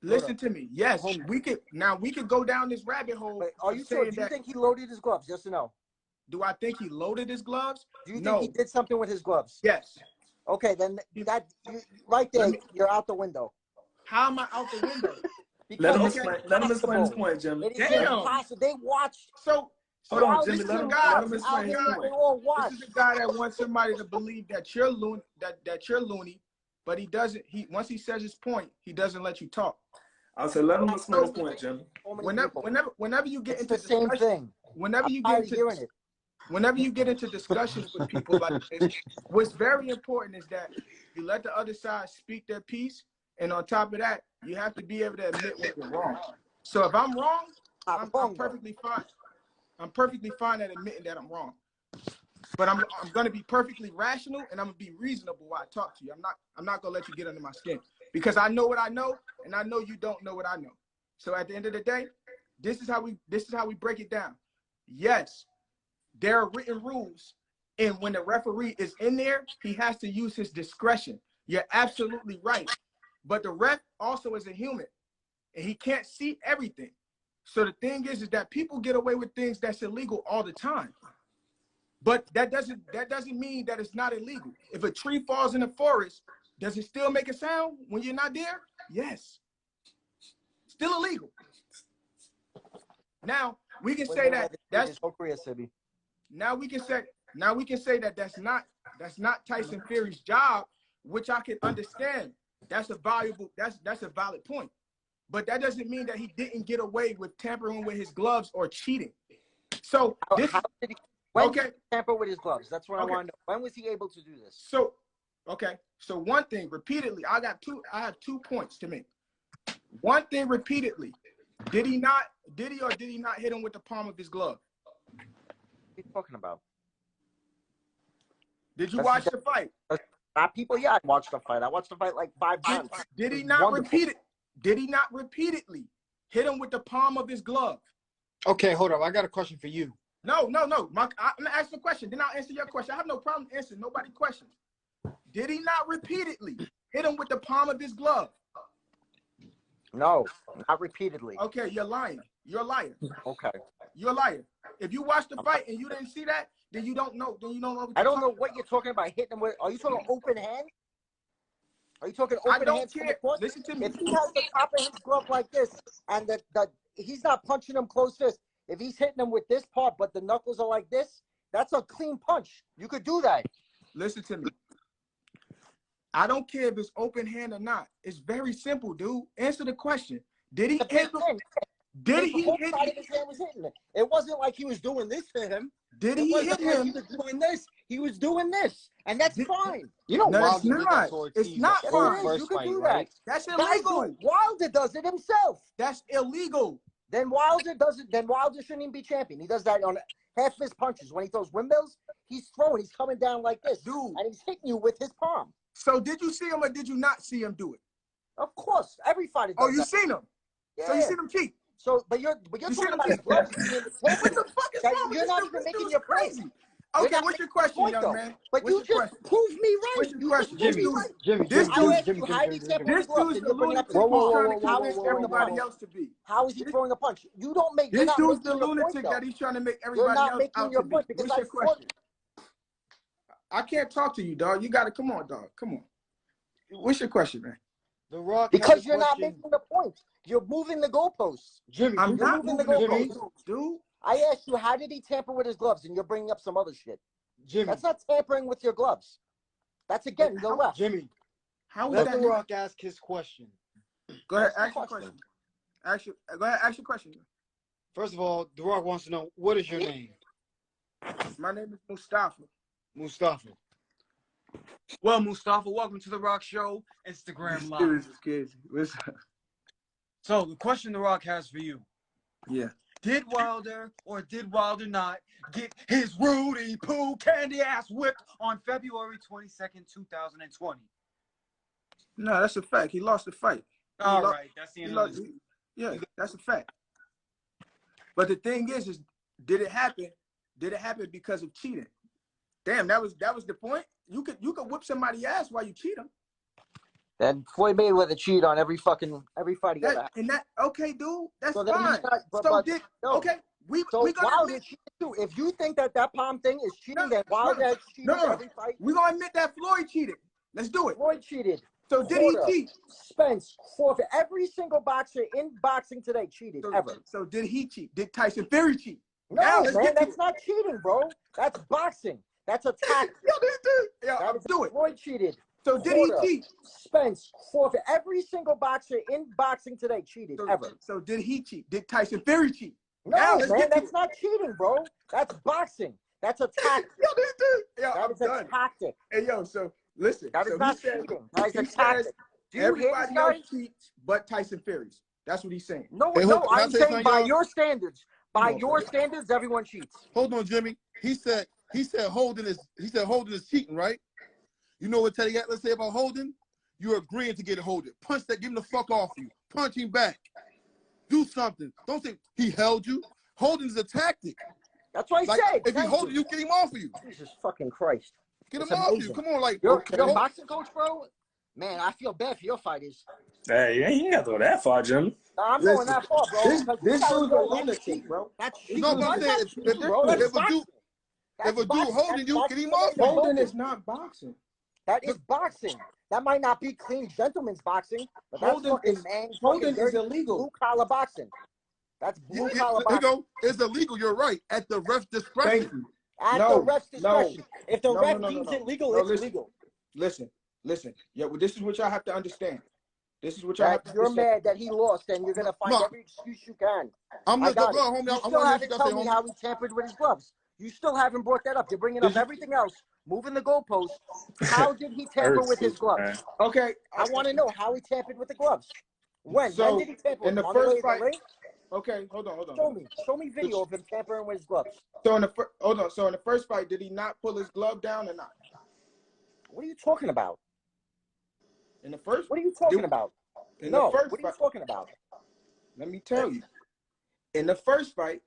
Listen to me. Yes, we could go down this rabbit hole. Wait, are you sure? Do you think he loaded his gloves? Yes or no? Do I think he loaded his gloves? Do you think he did something with his gloves? Yes. Okay, then right there, you're out the window. How am I out the window? Let him explain his point, Jim. It is impossible. They watched. So Hold on, this Jimmy. is Let a him guy. explain his point. This is a guy that wants somebody to believe that you're loony, that you're loony, but he doesn't. Once he says his point, he doesn't let you talk. I'll say let him explain his point, Jimmy. Whenever you get into the same thing. Whenever you get into discussions with people like this, what's very important is that you let the other side speak their piece, and on top of that, you have to be able to admit when you're wrong. So if I'm wrong, I'm perfectly fine. I'm perfectly fine at admitting that I'm wrong. But I'm going to be perfectly rational, and I'm going to be reasonable while I talk to you. I'm not going to let you get under my skin, because I know what I know, and I know you don't know what I know. So at the end of the day, this is how we break it down. Yes, there are written rules, and when the referee is in there, he has to use his discretion. You're absolutely right. But the ref also is a human, and he can't see everything. So the thing is that people get away with things that's illegal all the time. But that doesn't mean that it's not illegal. If a tree falls in the forest, does it still make a sound when you're not there? Yes. Still illegal. Now we can say that that's Sibbie. Now we can say that that's not Tyson Fury's job, which I can understand. That's a valid point. But that doesn't mean that he didn't get away with tampering with his gloves or cheating. So when did he tamper with his gloves? That's what I want to know. When was he able to do this? So one thing repeatedly, I have 2 points to make. One thing repeatedly, did he or did he not hit him with the palm of his glove? What are you talking about? Did you watch the fight? I watched the fight. I watched the fight like 5 times. Did he not repeat it? Did he not repeatedly hit him with the palm of his glove? Okay, hold up. I got a question for you. No. I'm gonna ask the question. Then I'll answer your question. I have no problem answering nobody's questions. Did he not repeatedly hit him with the palm of his glove? No, not repeatedly. Okay, you're lying. You're a liar. Okay. You're a liar. If you watched the fight and you didn't see that, then you don't know. I don't know what you're talking about. Hitting him with. Are you talking open hand? Are you talking open hands? Listen to me. If he has the top of his glove like this, and he's not punching him close fist. If he's hitting him with this part, but the knuckles are like this, that's a clean punch. You could do that. Listen to me. I don't care if it's open hand or not. It's very simple, dude. Answer the question. Did he hit him? Did he hit him? His hand was hitting him. It wasn't like he was doing this to him. Did he hit him? He was doing this. He was doing this, and that's fine. You know, no, it's not. It's not fine. You can do that. That's illegal. Wilder does it himself. That's illegal. Then Wilder does it. Then Wilder shouldn't even be champion. He does that on half his punches. When he throws windmills, he's throwing. He's coming down like this, dude, and he's hitting you with his palm. So did you see him or did you not see him do it? Of course, every fighter does that. Seen him? Yeah. So you seen him cheat? So, but you're talking about his gloves. What the fuck is wrong with You're not even making your crazy. Okay, what's your question, young man? But you just proved me right. What's your question? Jimmy, this dude's the lunatic trying to convince everybody else to be. How is he throwing a punch? You don't make. This dude's the lunatic that he's trying to make everybody else out to be. What's your question? I can't talk to you, dog. You got to come on, dog. Come on. What's your question, man? The Rock. Because you're not making the point. You're moving the goalposts. Jimmy, I'm not moving the goalposts, dude. I asked you, how did he tamper with his gloves? And you're bringing up some other shit. Jimmy. That's not tampering with your gloves. That's, again, the left. Jimmy, let The Rock ask his question. Go ahead, ask your question. Go ahead, ask your question. First of all, The Rock wants to know, what is your name? My name is Mustafa. Mustafa. Well, Mustafa, welcome to The Rock Show, Instagram Live. This is crazy. So, the question The Rock has for you. Yeah. Did Wilder or did Wilder not get his Rudy Poo candy ass whipped on February 22nd, 2020? No, that's a fact. He lost the fight. All right, that's the end of it. Yeah, that's a fact. But the thing is did it happen? Did it happen because of cheating? Damn, that was the point. You could whip somebody's ass while you cheat them. Then Floyd Mayweather cheat on every fight he ever had. Okay, dude, that's so fine. We Wilder cheated too. If you think that palm thing is cheating, then Wilder has cheated every fight. We're gonna admit that Floyd cheated. Let's do it. Floyd cheated. So did he cheat? Spence, Crawford, every single boxer in boxing today cheated ever. So did he cheat? Did Tyson Fury cheat? No, man, that's not cheating, bro. That's boxing. That's a tactic. Yo, this dude. Yo, That was do it. Floyd cheated. So did he cheat? Spence, forfeit. Every single boxer in boxing today cheated, ever. So did he cheat? Did Tyson Fury cheat? No, man, that's not cheating, bro. That's boxing. That's a tactic. Yo, this dude. Yo, That is a tactic. Hey, yo, so listen. That is not cheating. That is a tactic. Everybody else cheats but Tyson Fury's. That's what he's saying. No, I'm saying by your standards. By your standards, everyone cheats. Hold on, Jimmy. He said Holden is cheating, right? You know what Teddy Atlas say about Holden? You're agreeing to get it Holden. Punch that, get him the fuck off you. Punch him back. Do something. Don't say he held you. Holden is a tactic. That's what I said. If he holding you, get him off of you. Jesus fucking Christ. Get him off you. Come on, you're a boxing coach, bro? Man, I feel bad for your fighters. Hey, you ain't got to go that far, Jim. No, I'm going that far, bro. This dude's a lunatic, bro. That's no, but I'm saying if a dude holding you, get him off. Holden is not boxing. That is boxing. That might not be clean gentleman's boxing, but that's Holden is illegal. Blue collar boxing. That's blue collar boxing. There you go. It's illegal. You're right. At the ref's discretion. Thank you. At the ref's discretion. If the ref deems it legal, it's legal. Listen. Yeah, well, this is what y'all have to understand. This is what y'all have to You're understand. mad that he lost, and you're gonna find every excuse you can. I'm not going, homie. You still haven't told me how he tampered with his gloves. You still haven't brought that up. You're bringing up everything else, moving the goalposts. How did he tamper with his gloves? Okay, I want to know how he tampered with the gloves. When did he tamper? In the first fight. Okay, hold on. Show me video of him tampering with his gloves. So in the first fight, did he not pull his glove down or not? What are you talking about? In the first, what are you talking about? What are you talking about? Let me tell you. In the first fight,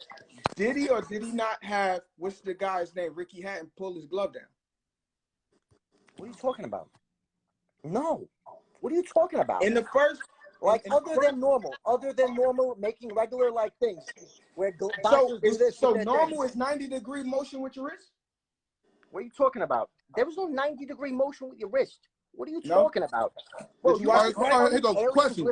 did he or did he not have, what's the guy's name, Ricky Hatton, pull his glove down? What are you talking about? No. What are you talking about? In the first, other than normal, making regular things where boxers do this. So normal is 90-degree motion with your wrist? What are you talking about? There was no 90-degree motion with your wrist. What are you talking about? Bro, here goes question.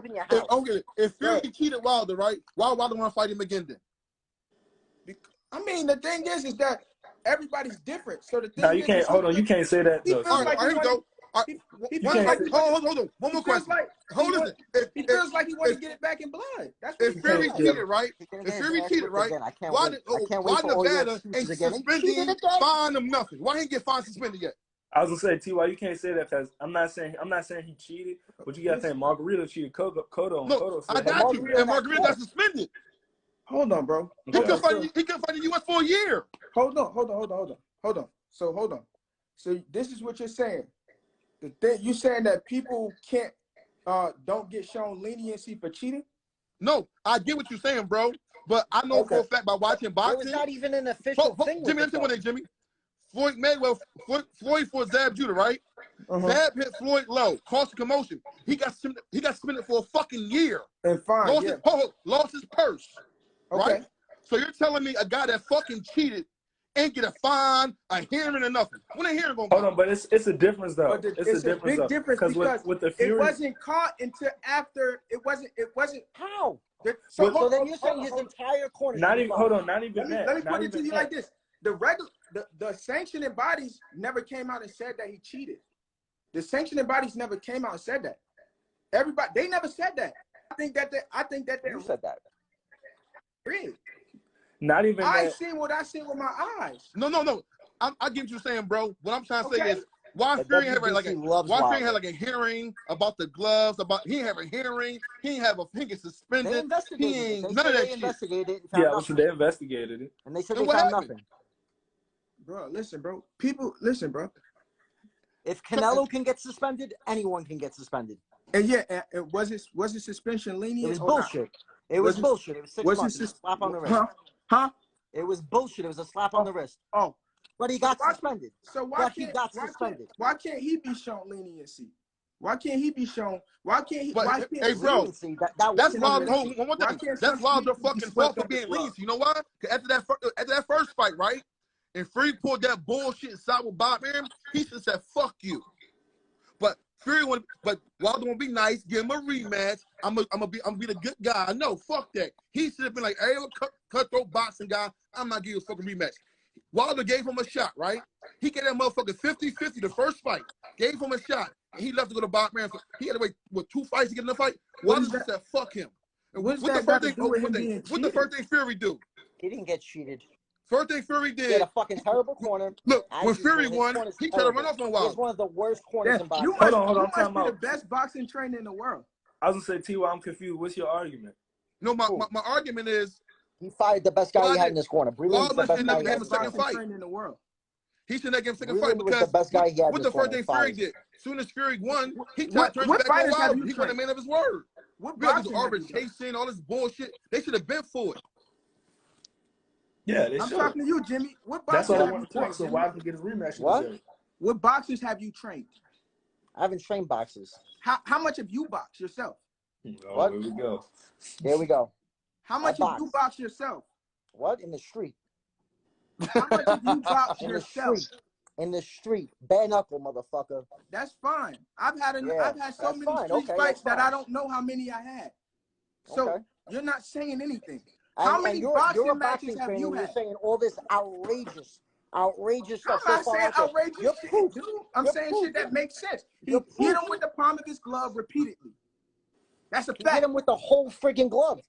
If Fury cheated Wilder, right? Why Wilder want to fight him again then? I mean, the thing is that everybody's different. So the thing no, you can't. Hold on, you can't say that. All right, here we go. Hold on. One more question. He feels like he wants to get it back in blood. That's what if Fury cheated, right? If Fury cheated, right? Why Nevada ain't suspending him, fine him, nothing? Why he ain't get fined, suspended yet? I was gonna say, T.Y., you can't say that because I'm not saying he cheated, but you gotta think Margarita cheated Cotto. Look, I got you, and Margarita got suspended. Hold on, bro. He could fight the U.S. for a year. Hold on. So this is what you're saying. The thing you saying that people can't don't get shown leniency for cheating? No, I get what you're saying, bro. But I know for a fact by watching boxing. It was not even an official thing. Jimmy, let me tell you one thing, Jimmy. Floyd for Zab Judah, right? Zab hit Floyd low, caused a commotion. He got suspended for a fucking year. And fine, lost his purse. Right? So you're telling me a guy that fucking cheated ain't get a fine, a hearing, or nothing? When a hearing gonna hold on, but it's a difference though. It's a big difference because with the Fury, it wasn't caught until after it wasn't how. So then you're saying his entire corner. Not even Let me put it to you like this. The sanctioning bodies never came out and said that he cheated. The sanctioning bodies never came out and said that. They never said that. I think that you said that. Really? Not even. I seen what I seen with my eyes. No. I get what you're saying, bro. What I'm trying to say is why Fury had like a hearing about the gloves, he ain't have a hearing, he get suspended. They investigated none of that shit. Investigated they investigated it. And they said they found nothing. Bro, listen, bro. Listen, bro. If Canelo can get suspended, anyone can get suspended. And was it suspension lenient? It was bullshit. It was bullshit. It was 6 months. A slap on the wrist. Huh? It was bullshit. It was a slap on the wrist. Oh. But he got suspended. So why can't he be shown leniency? Why can't he be shown? Hey, bro, that's Wilder. One more thing. That's Wilder fucking fault for being lenient. You know why? After that first fight, right? And Fury pulled that bullshit inside with Bob Arum, he should have said, fuck you. But Fury want, but Wilder won't be nice. Give him a rematch. I'm gonna be the good guy. No, fuck that. He should have been like, hey, cutthroat boxing guy. I'm not giving you a fucking rematch. Wilder gave him a shot, right? He gave that motherfucker 50-50 the first fight. Gave him a shot. And he left to go to box, man. He had to wait, 2 fights to get in the fight? Wilder just said, fuck him. And what the first thing Fury do? He didn't get cheated. First thing Fury did. He had a fucking terrible corner. Look, when Fury won, he tried to run off on Wilder. He's one of the worst corners in boxing. Hold on. You must be the best boxing trainer in the world. I was gonna say, T.Y., I'm confused. What's your argument? No, my argument is he fired the best guy he had in his corner. Wilder shouldn't have given him a second fight. In the world. He shouldn't have given him a second fight because the best guy he had what the first thing Fury did. As soon as Fury won, he tried to turn back on Wilder. He wasn't a man of his word. What boxing arbitration, all this bullshit. They should have been for it. Yeah, they I'm should. talking to you, Jimmy. What That's boxers what I have want you to talk. trained? So why can get his rematch? What boxers have you trained? I haven't trained boxers. How much have you boxed yourself? Oh, What? Here we go. There we go. How much have you boxed yourself? What? In the street. How much have you boxed In yourself? the street. In the street. Bare knuckle, motherfucker. That's fine. I've had so many street fights that I don't know how many I had. So you're not saying anything. How many boxing matches have you had? You're saying all this outrageous stuff. I'm not saying outrageous shit, dude. I'm saying shit that makes sense. He hit him with the palm of his glove repeatedly. That's a fact. He hit him with the whole freaking glove.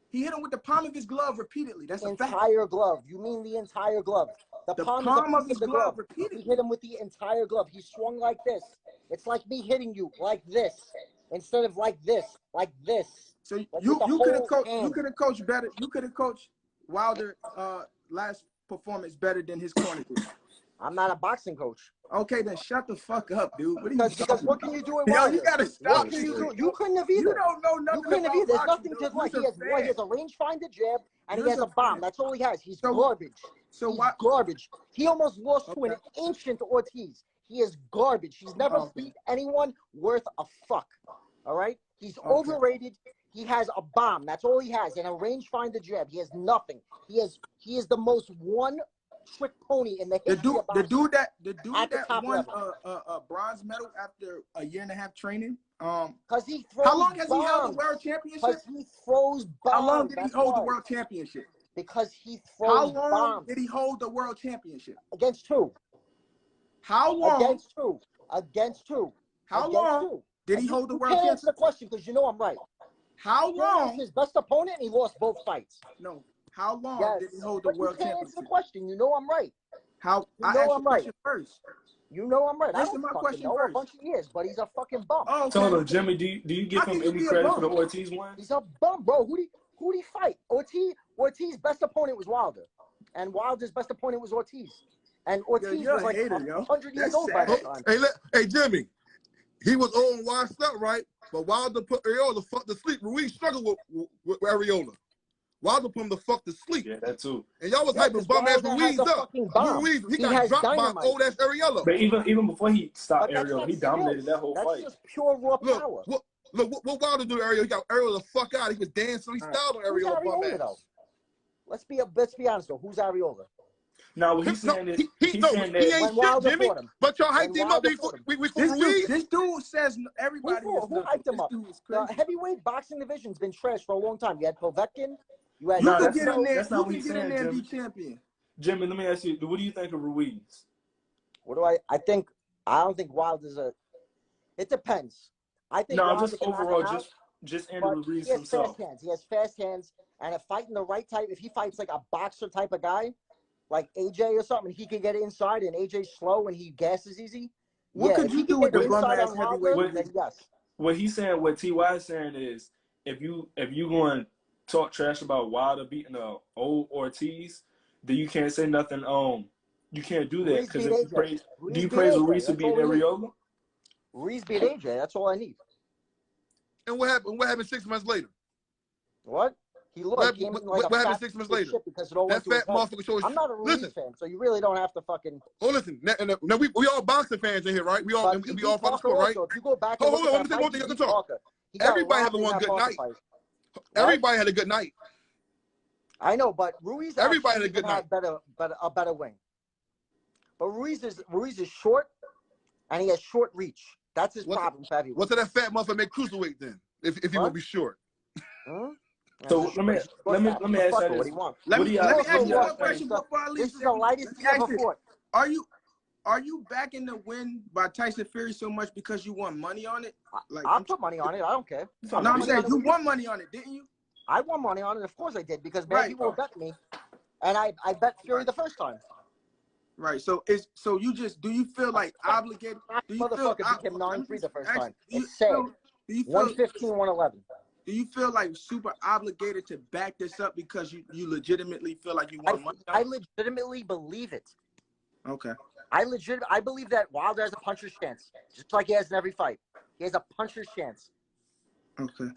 He hit him with the palm of his glove repeatedly. That's a fact. Entire glove. You mean the entire glove? The palm of his glove repeatedly. He hit him with the entire glove. He swung like this. It's like me hitting you like this instead of like this, like this. So you could have coached better. You could have coached Wilder last performance better than his corner did. I'm not a boxing coach. Okay, then shut the fuck up, dude. Because what can you do with Wilder? Yo, you gotta stop. What can you do? You couldn't have either. You don't know nothing. You couldn't have either. There's nothing to like. He has a rangefinder jab and he has a bomb. That's all he has. He's garbage. So he's garbage. He almost lost to an ancient Ortiz. He is garbage. He's never beat anyone worth a fuck. All right? He's overrated. He has a bomb. That's all he has. And a rangefinder jab. He has nothing. He is the most one-trick pony in the history of boxing. The dude that won a bronze medal after a year and a half training. Because he throws how long has bombs. he held the world championship? Because he throws bombs. How long did he hold the world championship? Because he throws bombs. How long did he hold the world championship? Against who? How long? Against who? Against who? How long did he hold the world championship? You can't answer the question because you know I'm right. How long? His best opponent, and he lost both fights. No. How long did he hold the world championship? You can't answer the question. You know I'm right. How? You know I'm right. First. You know I'm right. Answer my question know first. a bunch of years, but he's a fucking bum. Oh, okay. So, Jimmy, do you give him any credit for the Ortiz win? He's a bum, bro. Who'd he fight? Ortiz's best opponent was Wilder, and Wilder's best opponent was Ortiz. And Ortiz was like 100 years old by that time. Hey, Jimmy, he was old and washed up, right? But Wilder put Areola the fuck to sleep. Ruiz struggled with Areola. Wilder put him the fuck to sleep. Yeah, that too. And y'all was hyping bum ass Ruiz up. Ruiz, he got dropped by old ass Areola. But even before he stopped Areola, he dominated that whole fight. That's just pure raw power. Look, what Wilder do to Areola? He got Areola the fuck out. He was dancing. He styled on Areola bum ass. Let's be honest though. Who's Areola? No, he's saying that he ain't shit, Jimmy. But y'all hyped him up before Ruiz. This dude says everybody is who hyped him up? The heavyweight boxing division's been trash for a long time. You had Povetkin. You had can get in there. You can get in there and be champion. Jimmy, let me ask you, what do you think of Ruiz? I don't think Wilder's it depends. I think just overall, just Andy Ruiz himself. He has fast hands, and if fighting the right type, if he fights like a boxer type of guy, like AJ or something, he can get inside, and AJ's slow and he gasses easy. What could you do with the bum ass heavyweight? Yes. What he's saying, what T.Y. is saying is, if you going to talk trash about Wilder beating a old Ortiz, then you can't say nothing. You can't do that because do you praise Ruiz for beating Areola? Ruiz beat AJ. That's all I need. And what happened? What happened 6 months later? What? He lost. What happened 6 months later? Because it all that fat motherfucker showed. I'm not a Ruiz fan, so you really don't have to fucking. Oh, listen. Now we all boxing fans in here, right? We all for the sport, right? If you go back, hold on. Let me say one thing. You can talk. Everybody had one good night. Everybody had a good night. I know, but Ruiz. Everybody had a good night. A better wing. But Ruiz is short, and he has short reach. That's his problem, Fatty. What's that fat motherfucker make cruiserweight then? If he won't be short. So let me ask you this. Let me ask you one question before I leave. This is the lightest he's ever fought. Are you backing the win by Tyson Fury so much because you won money on it? Like, I'll put money on it. I don't care. No, I'm saying you won money on it, didn't you? I won money on it. Of course I did, because many people bet me, and I bet Fury the first time. Right. So do you feel like obligated? Do you Motherfucker beat him 9-3 the first time. It's sad. 115, 111. Do you feel like super obligated to back this up because you legitimately feel like you won money? I legitimately believe it. Okay. I believe that Wilder has a puncher's chance, just like he has in every fight. He has a puncher's chance. Okay.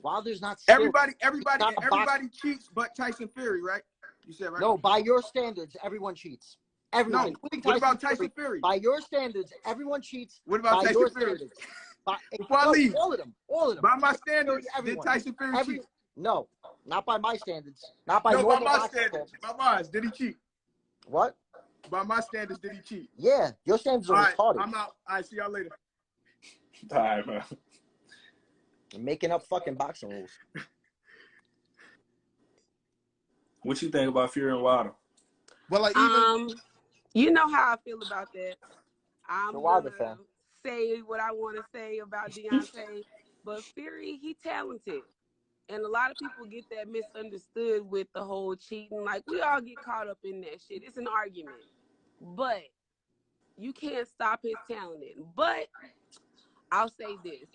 Wilder's not scared. Everybody cheats but Tyson Fury, right? You said right? No, by your standards, everyone cheats. Everyone. No. What about Tyson Fury? By your standards, everyone cheats. What about Tyson Fury? Before I leave. All of them. By my standards, did Tyson Fury cheat? No, not by my standards. Not by your standards. By mine, did he cheat? What? By my standards, did he cheat? Yeah, your standards are retarded. I'm out. All right, see y'all later. All right, man. You're making up fucking boxing rules. What you think about Fury and Wilder? Well, like you know how I feel about that. I'm Wilder gonna fan. say what I want to say about Deontay, but Fury, he talented. And a lot of people get that misunderstood with the whole cheating. Like, we all get caught up in that shit. It's an argument. But you can't stop his talent. But I'll say this.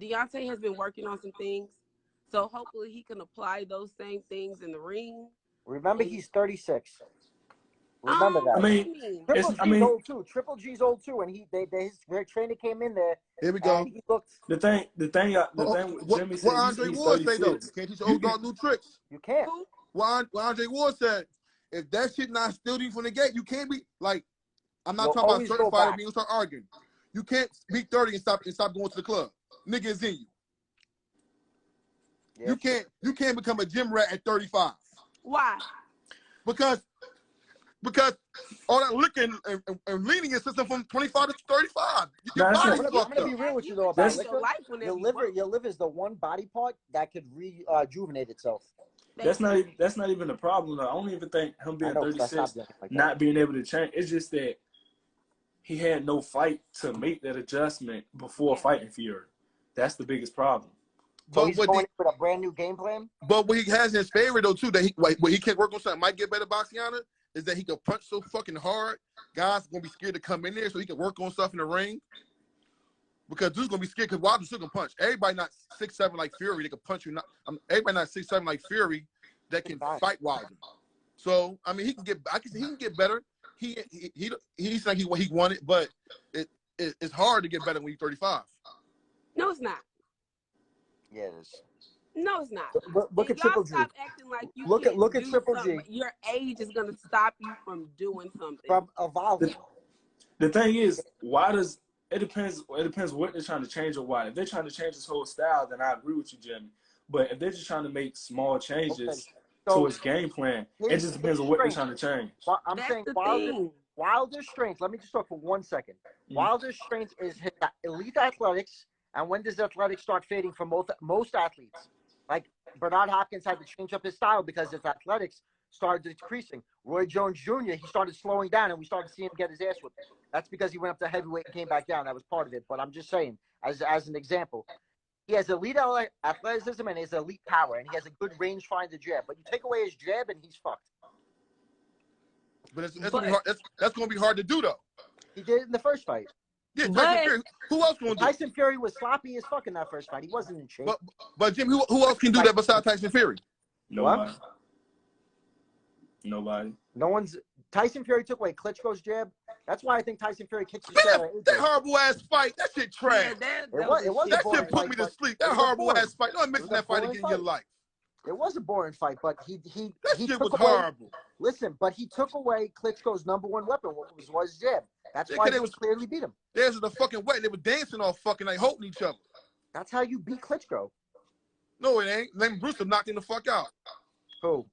Deontay has been working on some things. So hopefully he can apply those same things in the ring. Remember, he's 36. Remember that. I mean, old too. Triple G's old too, and his trainer came in there. Here we go. He looked. The thing with Jimmy said, what Andre Ward say though? You can't teach old dog new tricks. You can't. What Andre Ward said, if that shit not still you from the gate, you can't be like. I'm not talking about certified. You start arguing. You can't be 30 and stop going to the club. Nigga is in you. Yeah. You can't become a gym rat at 35. Why? Because all that licking and leaning your system from 25 to 35. I'm gonna be real with you though about liquor. Your liver is the one body part that could rejuvenate itself. That's not even a problem though. I don't even think him being 36 not being able to change. It's just that he had no fight to make that adjustment before fighting Fury. That's the biggest problem. So he's going with a brand new game plan. But what he has in his favor though too, that what he can work on something might get better Boxiana, is that he can punch so fucking hard, guys are gonna be scared to come in there, so he can work on stuff in the ring. Because dude's gonna be scared because Wilder's still gonna punch. Everybody not 6'7" like Fury, they can punch you. Everybody not 6'7" like Fury that can fight Wilder. So I mean, he can get better. He's like he wanted, but it's hard to get better when you're 35. No, it's not. Yeah, it is. No, it's not. Look at Triple G. Stop acting like you look at Triple G. Your age is gonna stop you from doing something. From evolving. The thing is, it depends what they're trying to change or why. If they're trying to change his whole style, then I agree with you, Jimmy. But if they're just trying to make small changes to his game plan, it just depends on what they're trying to change. Well, I'm saying Wilder's strength. Let me just talk for 1 second. Wilder's strength is his elite athletics. And when does athletics start fading for most athletes? Like Bernard Hopkins had to change up his style because his athletics started decreasing. Roy Jones Jr., he started slowing down, and we started seeing him get his ass whipped. That's because he went up to heavyweight and came back down. That was part of it. But I'm just saying, as an example, he has elite athleticism and he has elite power, and he has a good range finder jab. But you take away his jab, and he's fucked. But that's going to be hard to do, though. He did it in the first fight. Yeah, Tyson Fury. Who else going to do it? Tyson Fury was sloppy as fuck in that first fight. He wasn't in shape. But Jim, who else can do that besides Tyson Fury? Nobody. Nobody. No one's. Tyson Fury took away Klitschko's jab. That's why I think Tyson Fury kicks his ass. That horrible ass fight. That shit trash. Yeah, that shit put me to sleep. That horrible ass fight. Don't mention that fight again in your life. It was a boring fight, but he shit was horrible. Listen, but he took away Klitschko's number one weapon, which was his jab. That's why he clearly beat him. There's the fucking way. They were dancing all fucking like holding each other. That's how you beat Klitschko. No, it ain't. Lehman Brewster knocked him the fuck out. Who?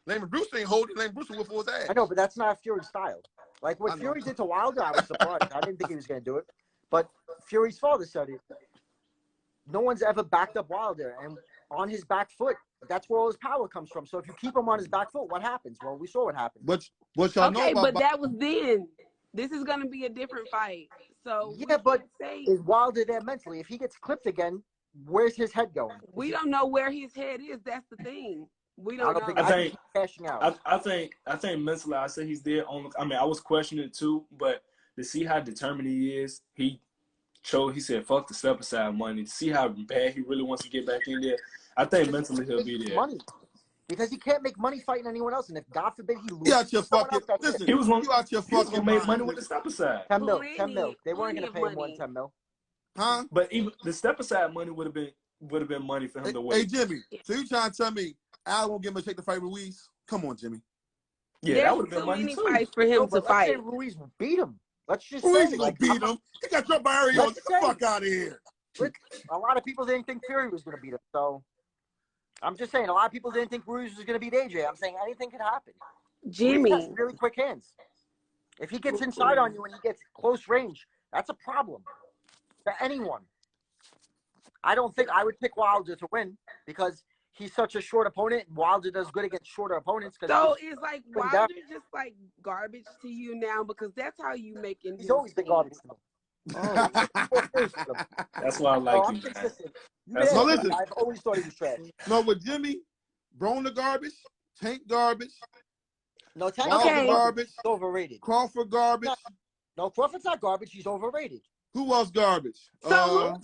Lehman Brewster ain't holding. Lehman Brewster went for his ass. I know, but that's not Fury's style. Like what Fury did to Wilder, I was surprised. I didn't think he was going to do it. But Fury's father said it. No one's ever backed up Wilder, and on his back foot, that's where all his power comes from. So if you keep him on his back foot, what happens? Well, we saw what happened. But y'all know Okay, about but that was then. This is gonna be a different fight. So Yeah, but say, is Wilder there mentally? If he gets clipped again, where's his head going? we don't know where his head is. That's the thing. We don't know. I think he's cashing out. I think mentally, I say he's there. I mean, I was questioning it too, but to see how determined he is, he said, "Fuck the step aside money." To see how bad he really wants to get back in there, I think mentally he'll be there. Money. Because he can't make money fighting anyone else, and if God forbid he loses, you out your fucking listen. He was You out your he was fucking gonna make mind. money with the step aside. 10 mil. They weren't gonna of pay him more money. than 10 mil. Huh? But even the step aside money would have been money for him to win. Hey Jimmy, so you trying to tell me Al won't give him a shake to fight Ruiz? Come on, Jimmy. Yeah, There's that would have been too money many too. fights for him to Let's fight. say Ruiz beat him. Let's just Ruiz say, gonna beat him. He got dropped by Ariel. Let's Get the say- fuck out of here. Look, a lot of people didn't think Fury was gonna beat him. So I'm just saying, a lot of people didn't think Ruiz was gonna beat AJ. I'm saying anything could happen. Ruiz Jimmy, has really quick hands. If he gets inside on you and he gets close range, that's a problem for anyone. I don't think I would pick Wilder to win because he's such a short opponent. Wilder does good against shorter opponents. so it's like Wilder just like garbage to you now because that's how you making. He's always been garbage to me. That's why I like you, man. Listen. I've always thought he was trash. No, with Jimmy, Broner garbage, Tank garbage, No, Tank Wilder garbage, He's overrated. Crawford garbage. No, Crawford's not garbage. He's overrated. Who else garbage? So